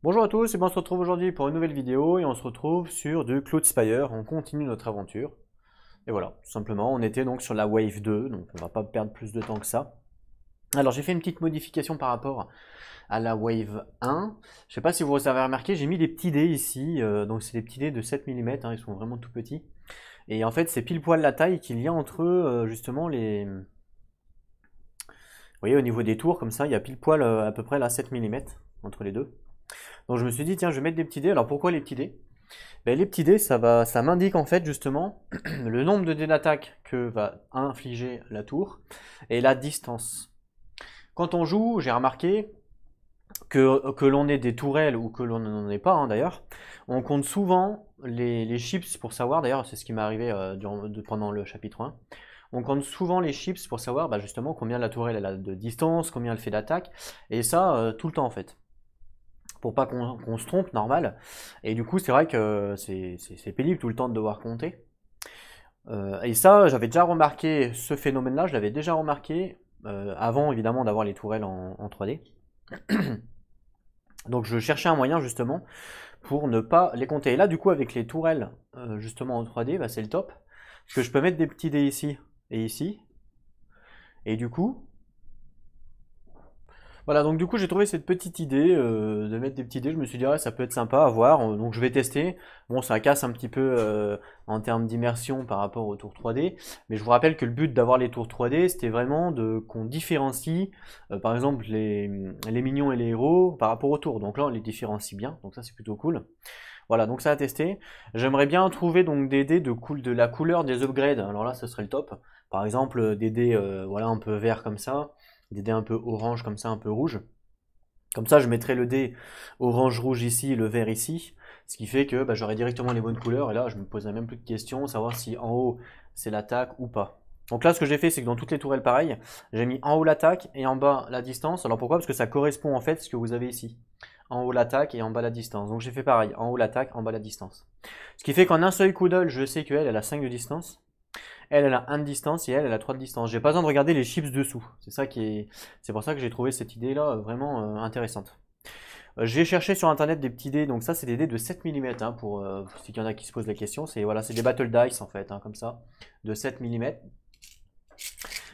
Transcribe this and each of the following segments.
Bonjour à tous, et bien on se retrouve aujourd'hui pour une nouvelle vidéo et on se retrouve sur du Cloud Spire, on continue notre aventure. Et voilà, tout simplement, on était donc sur la Wave 2, donc on va pas perdre plus de temps que ça. Alors j'ai fait une petite modification par rapport à la Wave 1. Je sais pas si vous avez remarqué, j'ai mis des petits dés ici, donc c'est des petits dés de 7 mm, ils sont vraiment tout petits. Et en fait c'est pile poil la taille qu'il y a entre justement les... Vous voyez au niveau des tours comme ça, il y a pile poil à peu près là 7 mm entre les deux. Donc je me suis dit tiens je vais mettre des petits dés, alors pourquoi les petits dés? Ben, les petits dés, ça m'indique en fait justement le nombre de dés d'attaque que va infliger la tour et la distance. Quand on joue, j'ai remarqué que l'on ait des tourelles ou que l'on n'en ait pas d'ailleurs, on compte souvent les chips pour savoir, d'ailleurs c'est ce qui m'est arrivé pendant le chapitre 1, on compte souvent les chips pour savoir justement combien la tourelle elle a de distance, combien elle fait d'attaque, et ça tout le temps en fait pour pas qu'on se trompe, normal. Et du coup, c'est vrai que c'est pénible tout le temps de devoir compter. Et ça, j'avais déjà remarqué ce phénomène-là, je l'avais déjà remarqué avant évidemment d'avoir les tourelles en 3D. Donc je cherchais un moyen justement pour ne pas les compter. Et là, du coup, avec les tourelles justement en 3D, c'est le top. Parce que je peux mettre des petits dés ici et ici. Et du coup, voilà, donc du coup j'ai trouvé cette petite idée de mettre des petits dés, je me suis dit ouais, ça peut être sympa à voir, donc je vais tester. Bon ça casse un petit peu en termes d'immersion par rapport au tour 3D, mais je vous rappelle que le but d'avoir les tours 3D c'était vraiment de qu'on différencie par exemple les minions et les héros par rapport au tour, donc là on les différencie bien, donc ça c'est plutôt cool. Voilà, donc ça à tester. J'aimerais bien trouver donc des dés de la couleur des upgrades, alors là ce serait le top. Par exemple des dés voilà, un peu vert comme ça, des dés un peu orange comme ça, un peu rouge. Comme ça, je mettrai le dé orange-rouge ici, le vert ici, ce qui fait que j'aurai directement les bonnes couleurs, et là, je me poserai même plus de questions, savoir si en haut, c'est l'attaque ou pas. Donc là, ce que j'ai fait, c'est que dans toutes les tourelles, pareil, j'ai mis en haut l'attaque et en bas la distance. Alors pourquoi? Parce que ça correspond en fait à ce que vous avez ici. En haut l'attaque et en bas la distance. Donc j'ai fait pareil, en haut l'attaque, en bas la distance. Ce qui fait qu'en un seul coup d'œil, je sais qu'elle, elle a 5 de distance. Elle a 1 de distance et elle a 3 de distance. J'ai pas besoin de regarder les chips dessous. C'est pour ça que j'ai trouvé cette idée-là vraiment intéressante. J'ai cherché sur internet des petits dés, donc ça c'est des dés de 7 mm pour s'il y en a qui se posent la question. C'est voilà, c'est des battle dice en fait, comme ça, de 7 mm.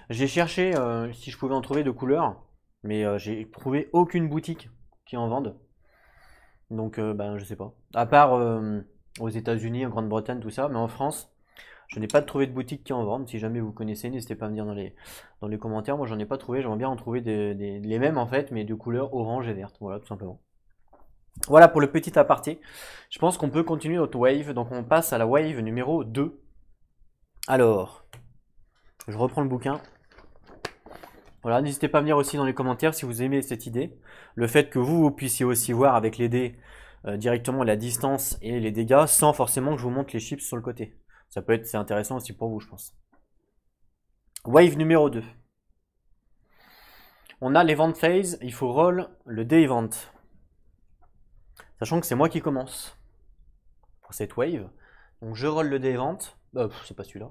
J'ai cherché si je pouvais en trouver de couleurs, mais j'ai trouvé aucune boutique qui en vendent. Donc je sais pas. À part aux États-Unis, en Grande-Bretagne, tout ça, mais en France, je n'ai pas trouvé de boutique qui en vendent. Si jamais vous connaissez, n'hésitez pas à me dire dans les commentaires. Moi, j'en ai pas trouvé. J'aimerais bien en trouver les mêmes en fait, mais de couleur orange et verte. Voilà, tout simplement. Voilà pour le petit aparté. Je pense qu'on peut continuer notre wave. Donc, on passe à la wave numéro 2. Alors, je reprends le bouquin. Voilà, n'hésitez pas à me dire aussi dans les commentaires si vous aimez cette idée. Le fait que vous puissiez aussi voir avec les dés directement la distance et les dégâts sans forcément que je vous montre les chips sur le côté. C'est intéressant aussi pour vous, je pense. Wave numéro 2. On a l'event phase, il faut roll le dé event. Sachant que c'est moi qui commence pour cette wave. Donc je roll le dé event. C'est pas celui-là.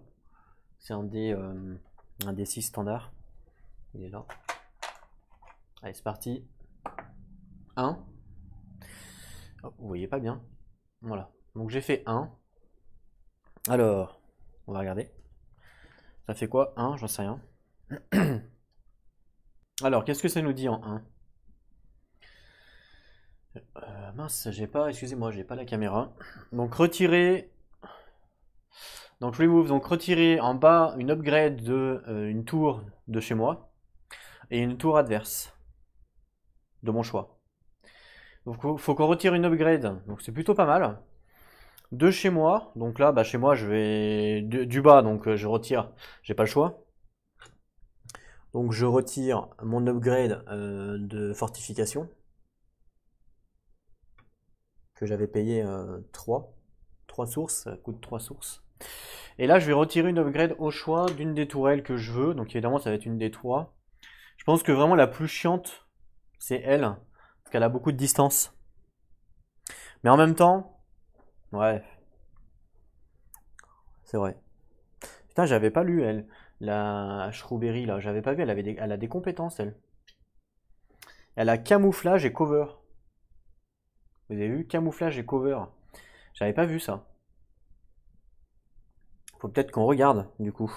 C'est un dé 6 standard. Il est là. Allez, c'est parti. 1. Oh, vous voyez pas bien. Voilà. Donc j'ai fait 1. Alors, on va regarder. Ça fait quoi 1, j'en sais rien. Alors, qu'est-ce que ça nous dit en 1? Mince, excusez-moi, j'ai pas la caméra. Donc retirer, donc remove, donc retirer en bas une upgrade de une tour de chez moi et une tour adverse de mon choix. Donc faut qu'on retire une upgrade, donc c'est plutôt pas mal. De chez moi, donc là, chez moi, je vais du bas, donc je retire, j'ai pas le choix. Donc je retire mon upgrade de fortification que j'avais payé 3 sources, ça coûte 3 sources. Et là, je vais retirer une upgrade au choix d'une des tourelles que je veux. Donc évidemment, ça va être une des 3. Je pense que vraiment la plus chiante, c'est elle, parce qu'elle a beaucoup de distance. Mais en même temps, ouais, c'est vrai. Putain, j'avais pas lu elle, la Shrewberry là, j'avais pas vu, elle a des compétences elle. Elle a camouflage et cover. Vous avez vu? Camouflage et cover. J'avais pas vu ça. Faut peut-être qu'on regarde, du coup,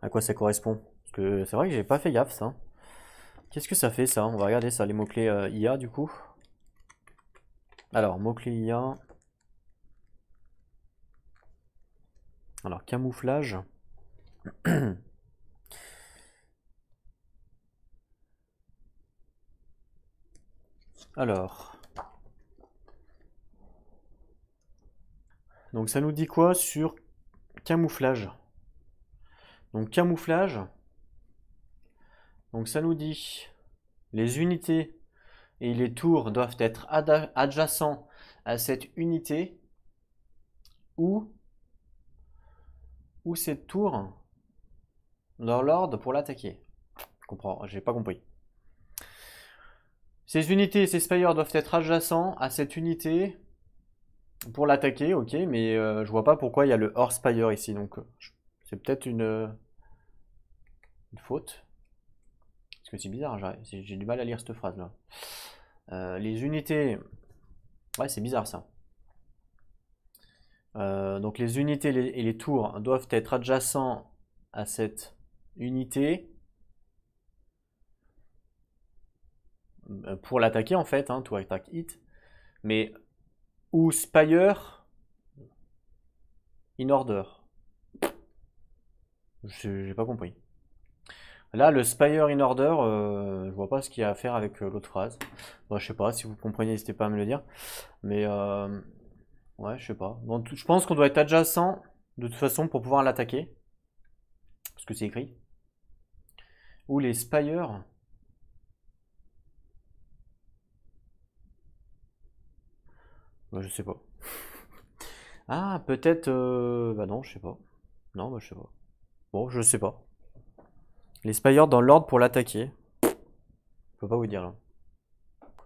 à quoi ça correspond. Parce que c'est vrai que j'ai pas fait gaffe, ça. Qu'est-ce que ça fait, ça? On va regarder ça, les mots-clés IA, du coup. Alors, mots-clés IA. Alors, camouflage. Alors. Donc, ça nous dit quoi sur camouflage? Donc, camouflage. Donc, ça nous dit les unités et les tours doivent être adjacents à cette unité ou cette tour dans l'ordre pour l'attaquer. Je comprends, j'ai pas compris. Ces unités et ces spires doivent être adjacents à cette unité pour l'attaquer, ok, mais je vois pas pourquoi il y a le hors spire ici, donc c'est peut-être une faute. Parce que c'est bizarre, j'ai du mal à lire cette phrase là. Les unités. Ouais, c'est bizarre ça. Donc les unités et les tours doivent être adjacents à cette unité pour l'attaquer en fait, hein, to attack it. Mais ou spire in order. J'ai pas compris. Là, le spire in order, je vois pas ce qu'il y a à faire avec l'autre phrase. Bon, je sais pas, si vous comprenez, n'hésitez pas à me le dire. Mais ouais, je sais pas. Bon, je pense qu'on doit être adjacent de toute façon pour pouvoir l'attaquer. Parce que c'est écrit. Ou les spires. Bah, je sais pas. Ah, peut-être. Bah non, je sais pas. Non, bah je sais pas. Bon, je sais pas. Les spires dans l'ordre pour l'attaquer. Je peux pas vous dire là.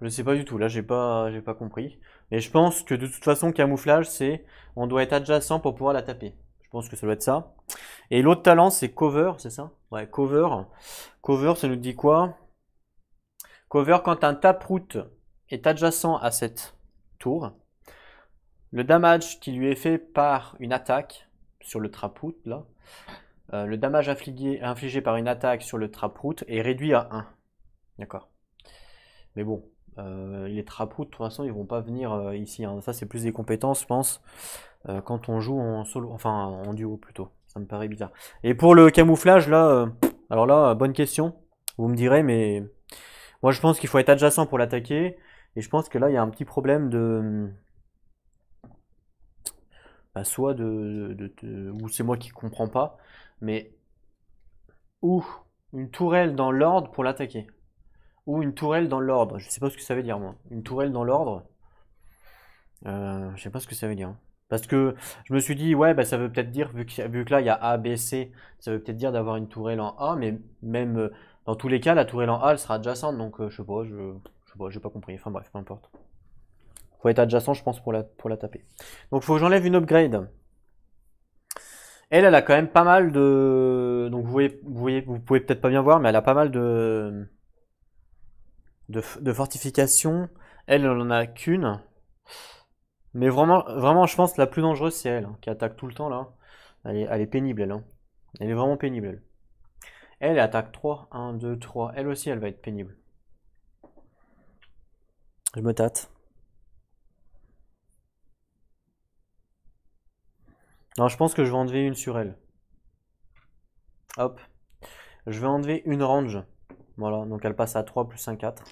Je sais pas du tout. Là, j'ai pas compris. Mais je pense que de toute façon, camouflage, c'est on doit être adjacent pour pouvoir la taper. Je pense que ça doit être ça. Et l'autre talent, c'est cover, c'est ça? Ouais, cover. Cover, ça nous dit quoi? Cover, quand un taproot est adjacent à cette tour, le damage qui lui est fait par une attaque sur le taproot, là, le damage infligé par une attaque sur le taproot est réduit à 1. D'accord. Mais bon, les taproot, de toute façon, ils vont pas venir ici, hein. Ça, c'est plus des compétences, je pense, quand on joue en solo, enfin en duo plutôt. Ça me paraît bizarre. Et pour le camouflage, là, alors là, bonne question. Vous me direz, mais moi, je pense qu'il faut être adjacent pour l'attaquer. Et je pense que là, il y a un petit problème de. Bah, soit ou c'est moi qui comprends pas, mais ou une tourelle dans l'ordre pour l'attaquer. Ou une tourelle dans l'ordre. Je sais pas ce que ça veut dire, moi. Une tourelle dans l'ordre. Je sais pas ce que ça veut dire, hein. Parce que je me suis dit, ouais, bah, ça veut peut-être dire, vu que là, il y a A, B, C, ça veut peut-être dire d'avoir une tourelle en A, mais même dans tous les cas, la tourelle en A, elle sera adjacente, donc je sais pas, je sais pas, j'ai pas compris. Enfin bref, peu importe. Faut être adjacent, je pense, pour la taper. Donc faut que j'enlève une upgrade. Elle a quand même pas mal de. Donc vous pouvez peut-être pas bien voir, mais elle a pas mal de fortifications. Elle en a qu'une. Mais vraiment, vraiment, je pense que la plus dangereuse, c'est elle, hein, qui attaque tout le temps là. Elle est pénible, elle, hein. Elle est vraiment pénible, elle. Elle attaque 3. 1, 2, 3. Elle aussi, elle va être pénible. Je me tâte. Non, je pense que je vais enlever une sur elle. Hop. Je vais enlever une range. Voilà, donc elle passe à 3 plus un 4.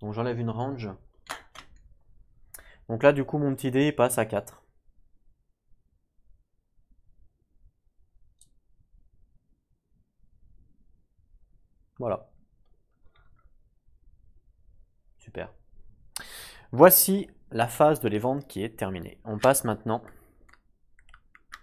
Donc j'enlève une range. Donc là, du coup, mon petit dé passe à 4. Voilà. Super. Voici la phase de les vendre qui est terminée. On passe maintenant.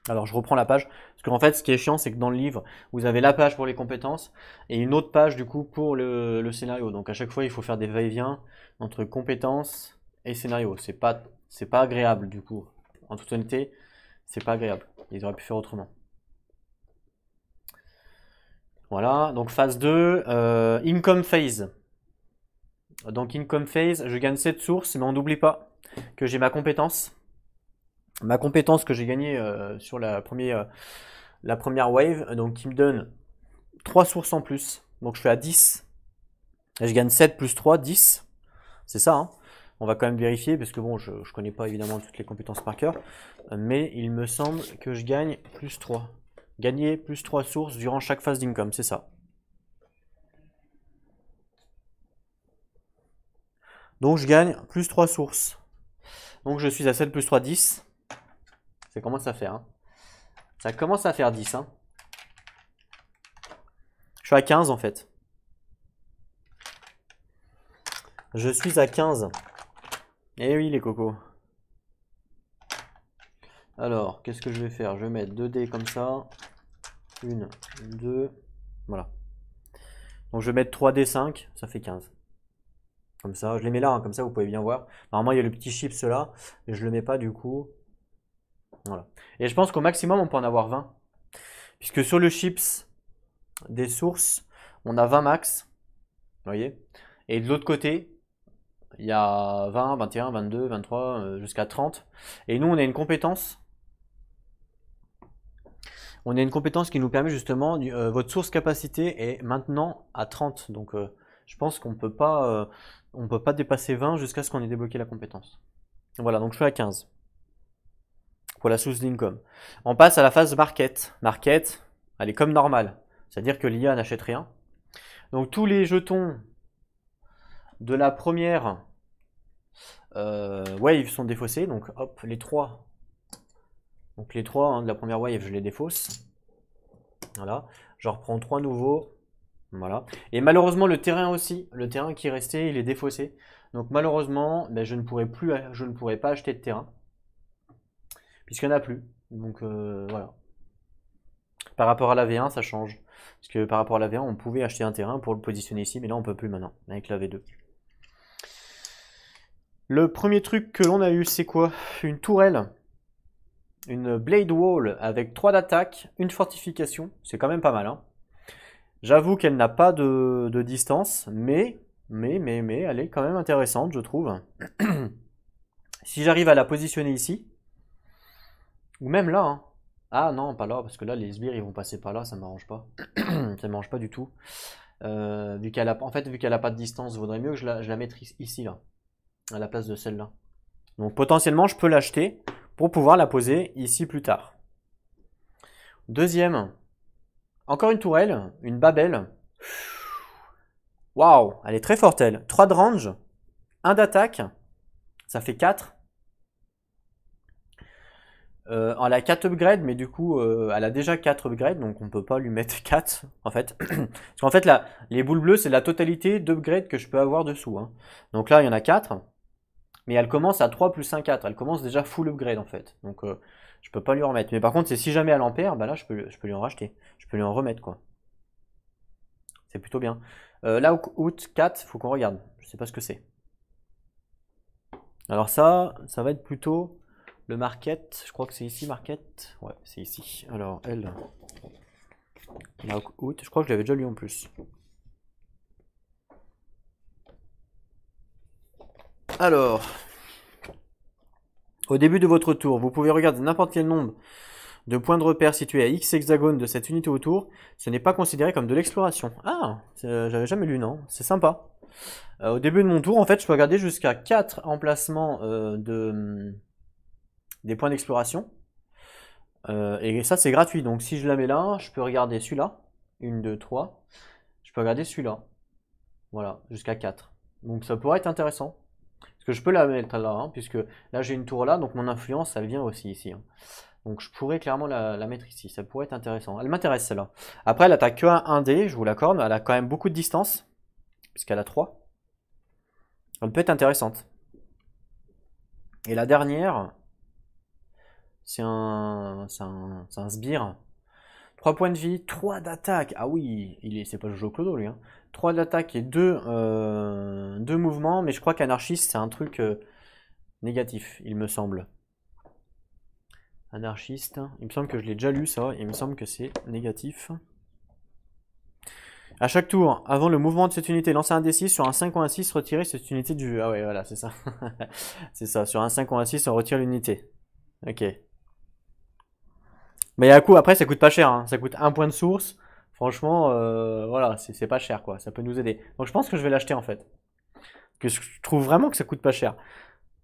Alors je reprends la page, parce qu'en fait ce qui est chiant c'est que dans le livre vous avez la page pour les compétences et une autre page du coup pour le scénario. Donc à chaque fois il faut faire des va-et-vient entre compétences et scénario. C'est pas agréable du coup. En toute honnêteté, c'est pas agréable. Ils auraient pu faire autrement. Voilà, donc phase 2, income phase. Donc income phase, je gagne 7 sources, mais on n'oublie pas que j'ai ma compétence. Ma compétence que j'ai gagnée sur la première wave, donc qui me donne 3 sources en plus. Donc je suis à 10. Et je gagne 7 plus 3, 10. C'est ça, hein. On va quand même vérifier, parce que bon, je connais pas évidemment toutes les compétences par cœur. Mais il me semble que je gagne plus 3. Gagner plus 3 sources durant chaque phase d'income, c'est ça. Donc je gagne plus 3 sources. Donc je suis à 7 plus 3, 10. Ça commence à faire, hein. Ça commence à faire 10, hein. Je suis à 15 en fait. Je suis à 15. Eh oui les cocos. Alors, qu'est-ce que je vais faire? Je vais mettre 2 dés comme ça. 1, 2. Voilà. Donc je vais mettre 3 dés 5, ça fait 15. Comme ça, je les mets là, hein, comme ça vous pouvez bien voir. Normalement il y a le petit chips là, mais je le mets pas du coup. Voilà. Et je pense qu'au maximum on peut en avoir 20. Puisque sur le chips des sources, on a 20 max. Vous voyez? Et de l'autre côté, il y a 20, 21, 22, 23, jusqu'à 30. Et nous on a une compétence. On a une compétence qui nous permet justement, votre source capacité est maintenant à 30. Donc je pense qu'on peut pas dépasser 20 jusqu'à ce qu'on ait débloqué la compétence. Voilà, donc je suis à 15 pour la source d'income. On passe à la phase market. Market, elle est comme normale, c'est-à-dire que l'IA n'achète rien. Donc tous les jetons de la première wave sont défaussés. Donc hop, les 3. Donc les 3 hein, de la première wave, je les défausse. Voilà, je reprends 3 nouveaux. Voilà. Et malheureusement le terrain aussi, le terrain qui est resté, il est défaussé. Donc malheureusement, ben, je ne pourrai pas acheter de terrain. Puisqu'il n'y en a plus. Donc voilà. Par rapport à la V1, ça change. Parce que par rapport à la V1, on pouvait acheter un terrain pour le positionner ici, mais là on peut plus maintenant, avec la V2. Le premier truc que l'on a eu, c'est quoi? Une tourelle. Une Blade Wall avec 3 d'attaque, une fortification. C'est quand même pas mal, hein. J'avoue qu'elle n'a pas de distance, mais elle est quand même intéressante, je trouve. Si j'arrive à la positionner ici, ou même là, hein. Ah non, pas là, parce que là, les sbires, ils vont passer par là, ça m'arrange pas. Ça m'arrange pas du tout. Vu qu'elle a pas de distance, il vaudrait mieux que je la mette ici, là, à la place de celle-là. Donc potentiellement, je peux l'acheter pour pouvoir la poser ici plus tard. Deuxième, encore une tourelle, une Babel. Waouh, elle est très forte elle. 3 de range, 1 d'attaque, ça fait 4. Elle a 4 upgrades, mais du coup, elle a déjà 4 upgrades, donc on peut pas lui mettre 4 en fait. Parce qu'en fait, là, les boules bleues, c'est la totalité d'upgrades que je peux avoir dessous, hein. Donc là, il y en a 4, mais elle commence à 3 plus 1, 4. Elle commence déjà full upgrade en fait. Donc je peux pas lui en remettre. Mais par contre, c'est si jamais elle en perd, bah là, je peux lui en racheter. Je peux lui en remettre quoi. C'est plutôt bien. Là, août 4, faut qu'on regarde. Je sais pas ce que c'est. Alors ça va être plutôt le market. Je crois que c'est ici, market. Ouais, c'est ici. Alors, elle. Là, août, je crois que je l'avais déjà lu en plus. Alors, au début de votre tour, vous pouvez regarder n'importe quel nombre de points de repère situés à X hexagones de cette unité autour. Ce n'est pas considéré comme de l'exploration. Ah, j'avais jamais lu, non. C'est sympa. Au début de mon tour, en fait, je peux regarder jusqu'à 4 emplacements des points d'exploration. Et ça, c'est gratuit. Donc, si je la mets là, je peux regarder celui-là. 1, 2, 3. Je peux regarder celui-là. Voilà, jusqu'à 4. Donc, ça pourrait être intéressant. Parce que je peux la mettre là, hein, puisque là, j'ai une tour là. Donc, mon influence, elle vient aussi ici, hein. Donc, je pourrais clairement la mettre ici. Ça pourrait être intéressant. Elle m'intéresse, celle-là. Après, elle attaque que 1 dé, je vous l'accorde. Elle a quand même beaucoup de distance. Puisqu'elle a 3. Elle peut être intéressante. Et la dernière, c'est un sbire. 3 points de vie, 3 d'attaque. Ah oui, c'est pas Jojo Clodo lui, hein. 3 d'attaque et 2 mouvements. Mais je crois qu'anarchiste, c'est un truc négatif, il me semble. Anarchiste, il me semble que je l'ai déjà lu ça. Il me semble que c'est négatif. À chaque tour, avant le mouvement de cette unité, lancez un D6 sur un 5 ou un 6, retirez cette unité du jeu. Ah ouais, voilà, c'est ça. C'est ça, sur un 5 ou un 6, on retire l'unité. Ok. Mais à coup, après, ça coûte pas cher, hein. Ça coûte un point de source. Franchement, voilà, c'est pas cher, quoi. Ça peut nous aider. Donc je pense que je vais l'acheter, en fait. Que je trouve vraiment que ça coûte pas cher.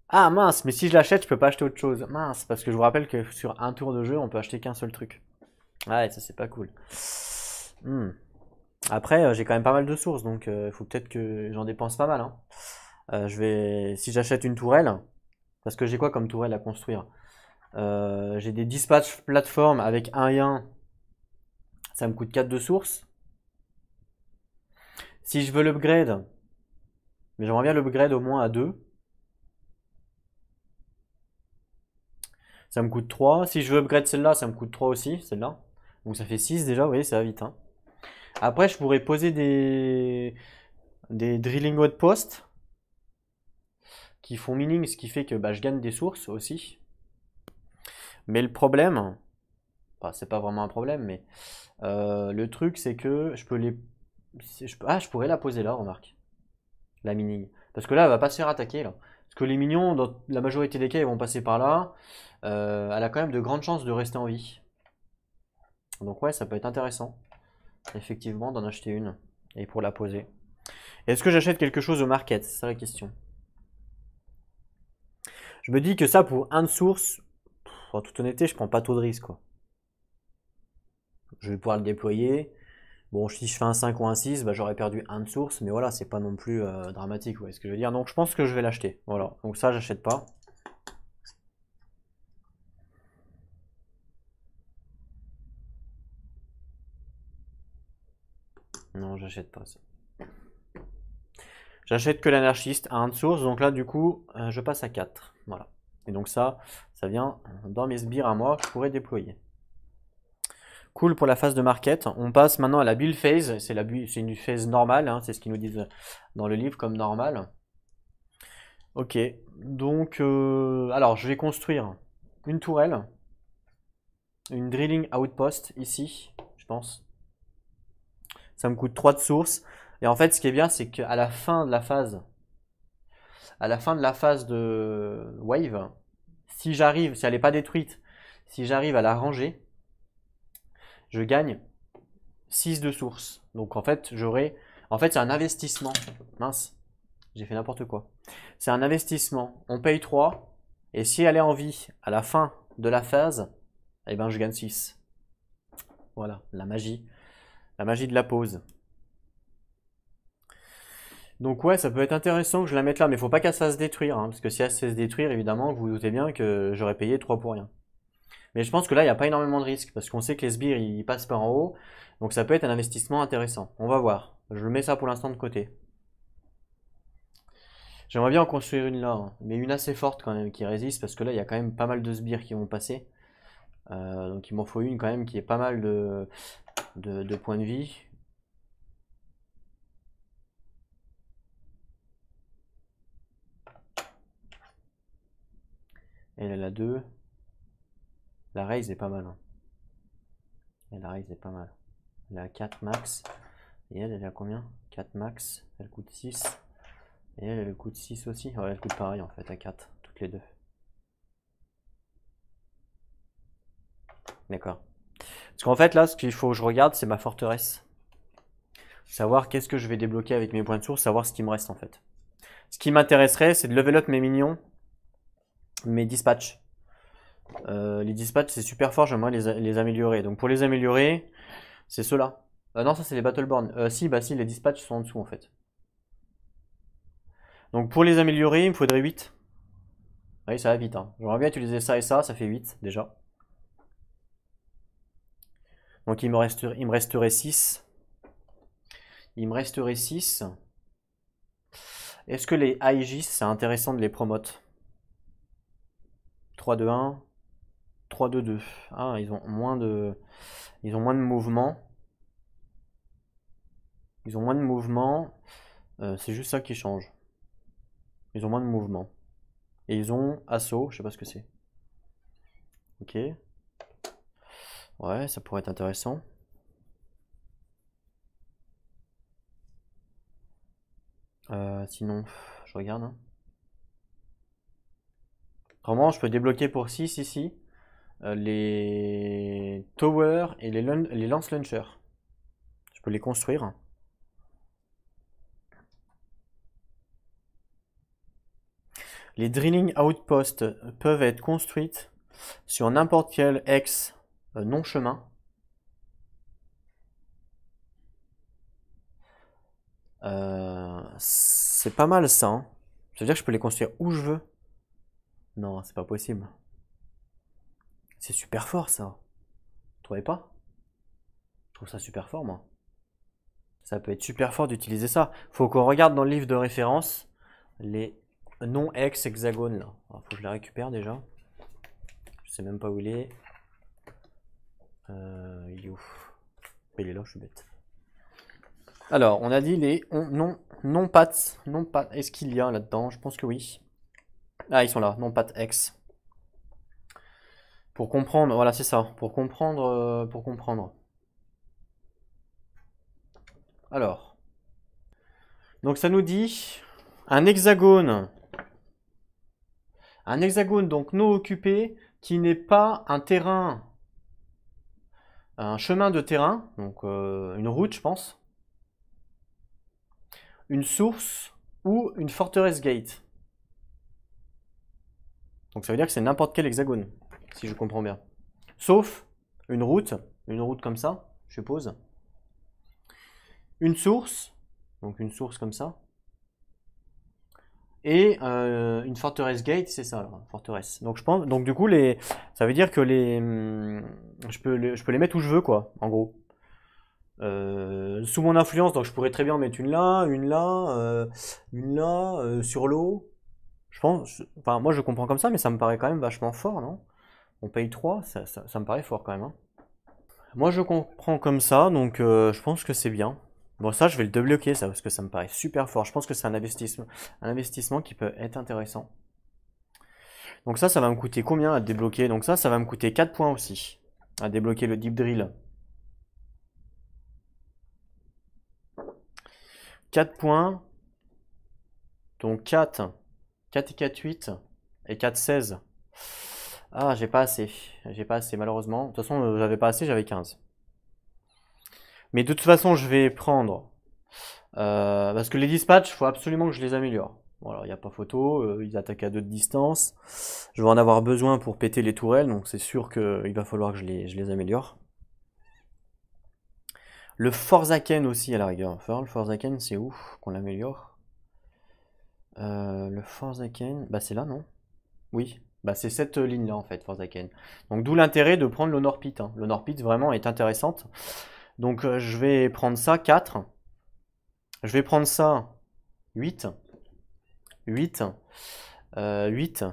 Ah mince, mais si je l'achète, je peux pas acheter autre chose. Mince, parce que je vous rappelle que sur un tour de jeu, on peut acheter qu'un seul truc. Ouais, ça c'est pas cool. Hmm. Après, j'ai quand même pas mal de sources, donc il faut peut-être que j'en dépense pas mal, hein. Si j'achète une tourelle, parce que j'ai quoi comme tourelle à construire? J'ai des dispatch plateformes avec un et un, ça me coûte 4 de source. Si je veux l'upgrade, mais j'aimerais bien l'upgrade au moins à 2, ça me coûte 3. Si je veux upgrade celle-là, ça me coûte 3 aussi, celle-là. Donc ça fait 6 déjà, vous voyez, ça va vite, hein. Après, je pourrais poser des drilling outposts qui font mining, ce qui fait que bah, je gagne des sources aussi. Mais le problème, enfin, c'est pas vraiment un problème, mais le truc c'est que je peux les. Je pourrais la poser là, remarque. La mining. Parce que là, elle va pas se faire attaquer là. Parce que les minions, dans la majorité des cas, ils vont passer par là. Elle a quand même de grandes chances de rester en vie. Donc ouais, ça peut être intéressant, effectivement, d'en acheter une. Et pour la poser. Est-ce que j'achète quelque chose au market? C'est ça la question. Je me dis que ça, pour un de source, en toute honnêteté, je prends pas trop de risques, quoi. Je vais pouvoir le déployer. Bon, si je fais un 5 ou un 6, bah, j'aurais perdu un de source, mais voilà, c'est pas non plus dramatique, ouais, ce que je veux dire. Donc je pense que je vais l'acheter. Voilà, donc ça, j'achète pas. Non, j'achète pas ça. J'achète que l'anarchiste à 1 de source, donc là, du coup, je passe à 4. Voilà. Et donc ça vient dans mes sbires à moi que je pourrais déployer. Cool pour la phase de market. On passe maintenant à la build phase. C'est une phase normale, hein, c'est ce qu'ils nous disent dans le livre comme normal. Ok, donc alors je vais construire une tourelle, une drilling outpost ici, je pense. Ça me coûte 3 de source. Et en fait, ce qui est bien, c'est qu'à la fin de la phase, de wave, si elle n'est pas détruite, si j'arrive à la ranger, je gagne 6 de source. Donc en fait, c'est un investissement. Mince, j'ai fait n'importe quoi. C'est un investissement. On paye 3. Et si elle est en vie à la fin de la phase, eh ben je gagne 6. Voilà, la magie. La magie de la pause. Donc ouais, ça peut être intéressant que je la mette là, mais faut pas qu'elle se fasse détruire, hein, parce que si elle se fait détruire, évidemment, vous vous doutez bien que j'aurais payé 3 pour rien. Mais je pense que là, il n'y a pas énormément de risques, parce qu'on sait que les sbires, ils passent par en haut, donc ça peut être un investissement intéressant. On va voir. Je mets ça pour l'instant de côté. J'aimerais bien en construire une là, hein, mais une assez forte quand même, qui résiste, parce que là, il y a quand même pas mal de sbires qui vont passer. Donc il m'en faut une quand même qui ait pas mal de points de vie. Elle a 2. La raise est pas mal, hein. Et la raise est pas mal. Elle a 4 max. Et elle a combien? 4 max. Elle coûte 6. Et elle coûte 6 aussi. Ouais, elle coûte pareil en fait, à 4, toutes les deux. D'accord. Parce qu'en fait, là, ce qu'il faut que je regarde, c'est ma forteresse. Savoir qu'est-ce que je vais débloquer avec mes points de source, savoir ce qui me reste en fait. Ce qui m'intéresserait, c'est de level up mes minions, mes dispatchs. Les dispatchs, c'est super fort, j'aimerais les améliorer. Donc pour les améliorer, c'est ceux-là. Non, ça c'est les Battleborn. Si, les dispatchs sont en dessous en fait. Donc pour les améliorer, il me faudrait 8. Oui, ça va vite, hein. J'aimerais bien utiliser ça et ça fait 8 déjà. Donc il me resterait 6. Il me resterait 6. Est-ce que les Aegis, c'est intéressant de les promote? 3-2-1, 3-2-2. Ah, ils ont moins de mouvement. Ils ont moins de mouvement. C'est juste ça qui change. Ils ont moins de mouvement. Et ils ont assaut, je sais pas ce que c'est. Ok. Ouais, ça pourrait être intéressant. Sinon, je regarde. Hein. Autrement, je peux débloquer pour 6 ici les towers et les lance launchers. Je peux les construire. Les drilling outposts peuvent être construites sur n'importe quel ex non chemin. C'est pas mal ça. Hein. Ça veut dire que je peux les construire où je veux. Non, c'est pas possible. C'est super fort ça. Vous trouvez pas? Je trouve ça super fort moi. Ça peut être super fort d'utiliser ça. Faut qu'on regarde dans le livre de référence les non-ex hexagones là. Alors, faut que je les récupère déjà. Je sais même pas où il est. Il est où? Il est là, je suis bête. Alors, on a dit les non-pattes. Est-ce qu'il y a là-dedans? Je pense que oui. Ah, ils sont là, non-pattes X. Pour comprendre, voilà, c'est ça. Pour comprendre, pour comprendre. Alors. Donc, ça nous dit un hexagone. Un hexagone, donc non occupé, qui n'est pas un terrain. Un chemin de terrain, donc une route, je pense. Une source ou une forteresse gate. Donc ça veut dire que c'est n'importe quel hexagone, si je comprends bien. Sauf une route comme ça, je suppose. Une source, donc une source comme ça. Et une forteresse gate, c'est ça, alors, forteresse. Donc je pense, donc du coup ça veut dire que je peux les mettre où je veux quoi, en gros. Sous mon influence, donc je pourrais très bien mettre une là, sur l'eau. Je pense, enfin moi je comprends comme ça, mais ça me paraît quand même vachement fort, non? On paye 3, ça me paraît fort quand même. Hein. Moi je comprends comme ça, donc je pense que c'est bien. Bon ça je vais le débloquer ça, parce que ça me paraît super fort. Je pense que c'est un investissement qui peut être intéressant. Donc ça va me coûter combien à débloquer? Donc ça va me coûter 4 points aussi, à débloquer le deep drill. 4 points, donc 4 et 4, 8 et 4, 16. Ah, j'ai pas assez. J'ai pas assez, malheureusement. De toute façon, j'avais pas assez, j'avais 15. Mais de toute façon, je vais prendre. Parce que les dispatchs, il faut absolument que je les améliore. Voilà, il n'y a pas photo. Ils attaquent à 2 de distance. Je vais en avoir besoin pour péter les tourelles. Donc c'est sûr qu'il va falloir que je les améliore. Le Forsaken aussi, à la rigueur. Le Forsaken, c'est où qu'on l'améliore? Le Forsaken, bah c'est là, non? Oui. Bah, c'est cette ligne-là en fait, Forsaken. Donc d'où l'intérêt de prendre l'Honor Pit. Hein. L'Honor Pit vraiment est intéressante. Donc je vais prendre ça 4. Je vais prendre ça 8. 8. 8.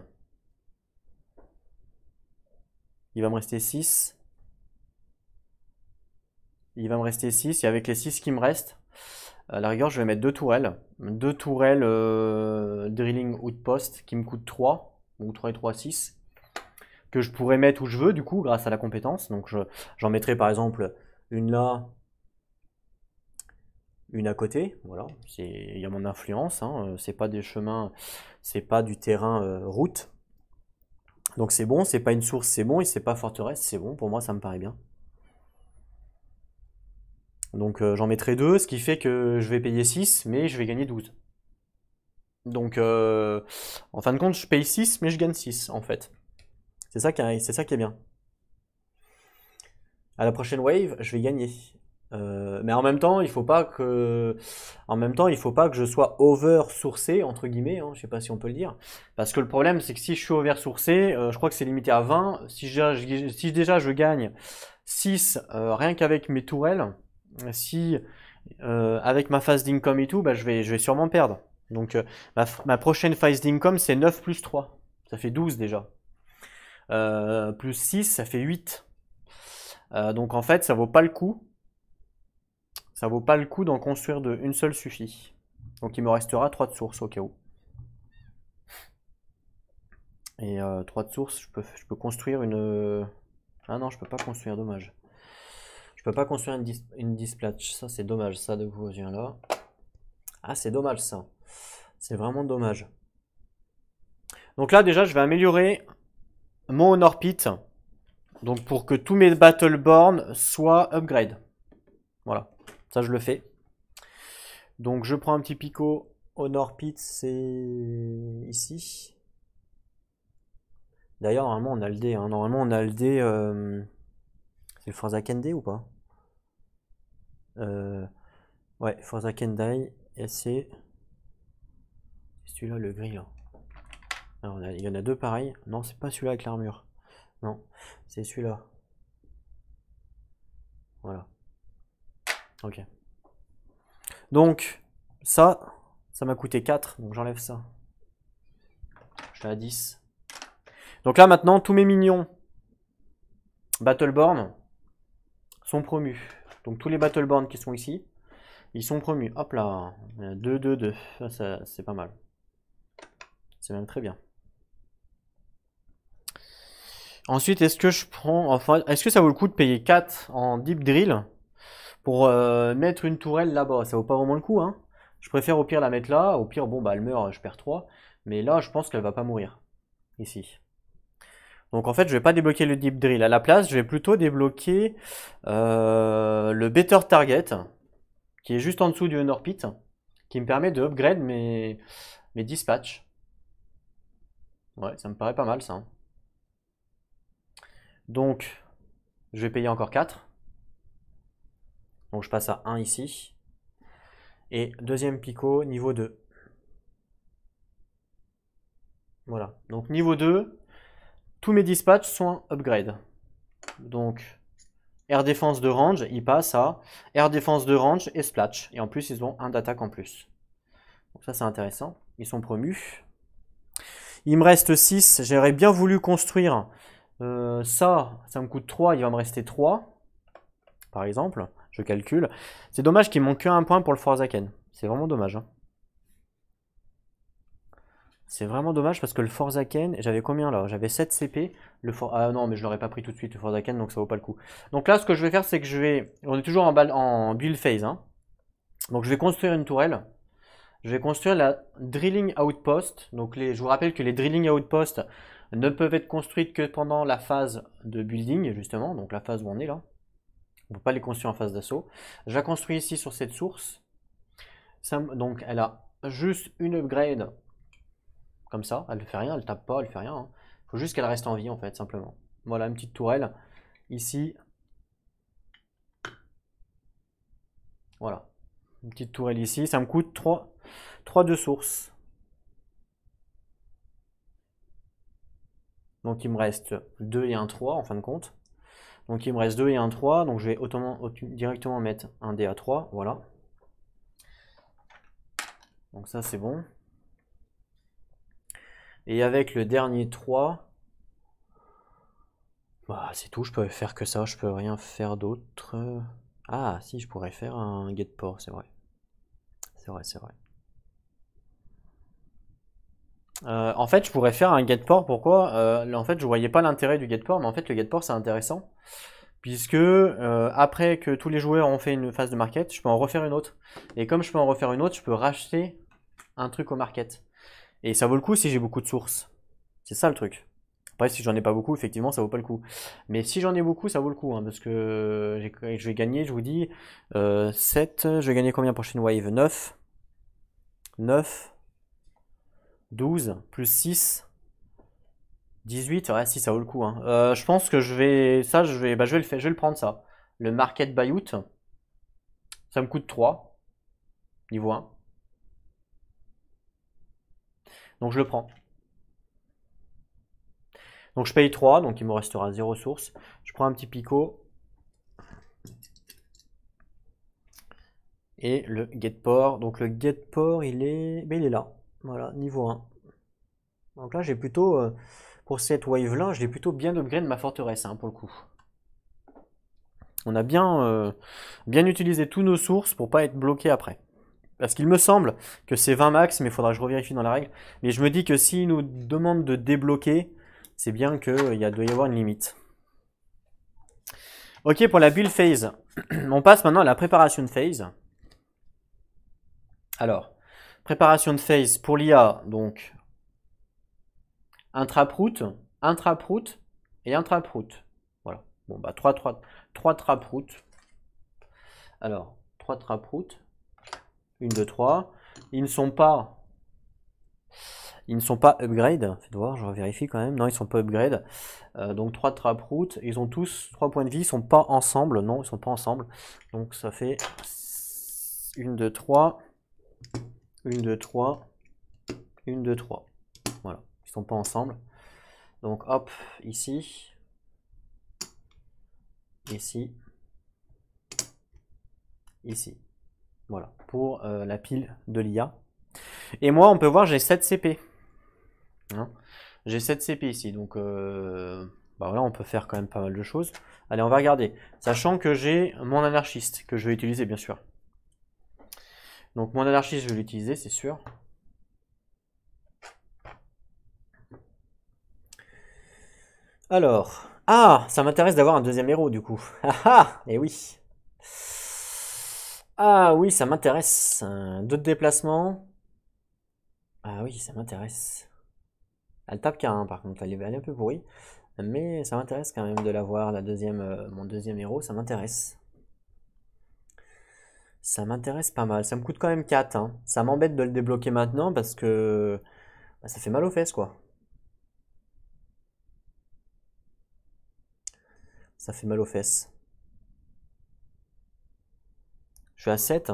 Il va me rester 6. Il va me rester 6. Et avec les 6 qui me restent, à la rigueur, je vais mettre 2 tourelles. 2 tourelles Drilling Outpost qui me coûtent 3. Donc 3 et 3, 6. Que je pourrais mettre où je veux du coup grâce à la compétence. Donc j'en mettrai par exemple une là, une à côté. Voilà, il y a mon influence. Hein. C'est pas des chemins, c'est pas du terrain route. Donc c'est bon, c'est pas une source, c'est bon, et c'est pas forteresse, c'est bon. Pour moi, ça me paraît bien. Donc j'en mettrai 2, ce qui fait que je vais payer 6, mais je vais gagner 12. Donc en fin de compte, je paye 6, mais je gagne 6 en fait. C'est ça qui est bien. À la prochaine wave, je vais gagner. Mais en même temps, il faut pas que je sois over sourcé entre guillemets. Hein, je sais pas si on peut le dire. Parce que le problème, c'est que si je suis over sourcé, je crois que c'est limité à 20. Si déjà je gagne 6 rien qu'avec mes tourelles, si avec ma phase d'income et tout, bah, je vais sûrement perdre. Donc ma prochaine phase d'income, c'est 9 plus 3. Ça fait 12 déjà. Plus 6, ça fait 8. Donc en fait, ça vaut pas le coup. Ça vaut pas le coup d'en construire deux. Une seule suffit. Donc il me restera 3 de source au cas où. Et 3 de source, je peux construire une... Ah non, je peux pas construire, dommage. Je peux pas construire une dispatch. Ça, c'est dommage, ça, de vous, viens là. Ah, c'est dommage, ça. C'est vraiment dommage. Donc là, déjà, je vais améliorer mon Honor Pit. Donc pour que tous mes Battleborn soient upgrade. Voilà, ça je le fais. Donc je prends un petit Pico. Honor Pit, c'est ici. D'ailleurs, normalement on a le D. Hein. Normalement on a le D. C'est le Forsaken D ou pas? Ouais, Forsaken Die. Et c'est celui-là, le gris là. Alors, il y en a deux pareils. Non, c'est pas celui-là avec l'armure. Non, c'est celui-là. Voilà. Ok. Donc, ça m'a coûté 4. Donc j'enlève ça. Je suis à 10. Donc là maintenant, tous mes minions Battleborn sont promus. Donc tous les Battleborn qui sont ici, ils sont promus. Hop là, 2, 2, 2. Ça c'est pas mal. C'est même très bien. Ensuite, est-ce que je prends... Enfin, est-ce que ça vaut le coup de payer 4 en Deep Drill pour mettre une tourelle là-bas? Ça vaut pas vraiment le coup, hein. Je préfère au pire la mettre là. Au pire, bon, bah elle meurt, je perds 3. Mais là, je pense qu'elle va pas mourir. Ici. Donc en fait, je vais pas débloquer le Deep Drill. À la place, je vais plutôt débloquer le Better Target, qui est juste en dessous du Honor Pit, qui me permet de upgrade mes dispatchs. Ouais, ça me paraît pas mal ça. Hein. Donc, je vais payer encore 4. Donc je passe à 1 ici. Et deuxième Pico, niveau 2. Voilà. Donc niveau 2, tous mes dispatchs sont upgrade. Donc Air Défense de range, il passe à Air Défense de range et Splash. Et en plus, ils ont un d'attaque en plus. Donc ça, c'est intéressant. Ils sont promus. Il me reste 6. J'aurais bien voulu construire ça me coûte 3. Il va me rester 3. Par exemple, je calcule. C'est dommage qu'il manque qu'un point pour le Forsaken. C'est vraiment dommage. Hein. C'est vraiment dommage parce que le Forsaken, j'avais combien là? J'avais 7 CP. Ah non, mais je l'aurais pas pris tout de suite le Forsaken, donc ça vaut pas le coup. Donc là, ce que je vais faire, c'est que je vais... On est toujours en build phase. Hein. Donc je vais construire une tourelle. Je vais construire la Drilling Outpost. Donc je vous rappelle que les Drilling Outposts ne peuvent être construites que pendant la phase de building, justement. Donc la phase où on est là. On ne peut pas les construire en phase d'assaut. Je la construis ici sur cette source. Donc elle a juste une upgrade. Comme ça, elle ne fait rien, elle tape pas, elle fait rien. Il faut juste qu'elle reste en vie en fait, simplement. Voilà, une petite tourelle. Ici. Voilà. Une petite tourelle ici. Ça me coûte 3 de source. Donc il me reste 2 et un 3 en fin de compte. Donc il me reste 2 et un 3. Donc je vais directement mettre un dé à 3. Voilà. Donc ça c'est bon. Et avec le dernier 3, bah c'est tout, je peux faire que ça, je peux rien faire d'autre. Ah si, je pourrais faire un get port, c'est vrai. C'est vrai, c'est vrai. En fait, je pourrais faire un get port, pourquoi? En fait, je voyais pas l'intérêt du get port, mais en fait, le get port c'est intéressant. Puisque après que tous les joueurs ont fait une phase de market, je peux en refaire une autre. Et comme je peux en refaire une autre, je peux racheter un truc au market. Et ça vaut le coup si j'ai beaucoup de sources. C'est ça le truc. Après, si j'en ai pas beaucoup, effectivement, ça vaut pas le coup. Mais si j'en ai beaucoup, ça vaut le coup. Hein, parce que je vais gagner, je vous dis, 7. Je vais gagner combien prochaine wave? 9. 9. 12. Plus 6. 18. Ouais, si, ça vaut le coup. Hein. Je pense que je vais... Ça, je vais le prendre, ça. Le market buyout. Ça me coûte 3. Niveau 1. Donc je le prends. Donc je paye 3, donc il me restera 0 source. Je prends un petit Pico. Et le get port. Donc le get port, il est là. Voilà, niveau 1. Donc là, j'ai plutôt, pour cette wave là, je l'ai plutôt bien upgrade ma forteresse, hein, pour le coup. On a bien utilisé tous nos sources pour pas être bloqué après. Parce qu'il me semble que c'est 20 max, mais il faudra que je revérifie dans la règle. Mais je me dis que s'il nous demande de débloquer, c'est bien qu'il doit y avoir une limite. Ok, pour la build phase. On passe maintenant à la préparation phase. Alors, Préparation de phase pour l'IA, donc intraproot, intraproot et intraproot. Voilà. Bon, bah 3 traproot. Alors, 3 traproot. 1, 2, 3. Ils ne sont pas upgrade. Faites voir, je vérifie quand même. Non, ils ne sont pas upgrade. Donc 3 traproot. Ils ont tous 3 points de vie. Ils ne sont pas ensemble. Non, ils ne sont pas ensemble. Donc ça fait 1, 2, 3. 1, 2, 3. 1, 2, 3. Voilà. Ils ne sont pas ensemble. Donc hop, ici. Ici. Ici. Voilà. Pour la pile de l'IA. Et moi, on peut voir, j'ai 7 CP. Hein, j'ai 7 CP ici. Donc bah voilà, on peut faire quand même pas mal de choses. Allez, on va regarder. Sachant que j'ai mon anarchiste, que je vais utiliser bien sûr. Donc mon anarchiste, je vais l'utiliser, c'est sûr. Alors, ah, ça m'intéresse d'avoir un deuxième héros du coup. Ah ah, et oui. Ah oui, ça m'intéresse. D'autres déplacements. Ah oui, ça m'intéresse. Elle tape qu'un par contre, elle est un peu pourrie. Mais ça m'intéresse quand même de l'avoir, mon deuxième héros, ça m'intéresse. Ça m'intéresse pas mal. Ça me coûte quand même 4. Hein. Ça m'embête de le débloquer maintenant parce que bah, ça fait mal aux fesses quoi. Ça fait mal aux fesses. Je suis à 7.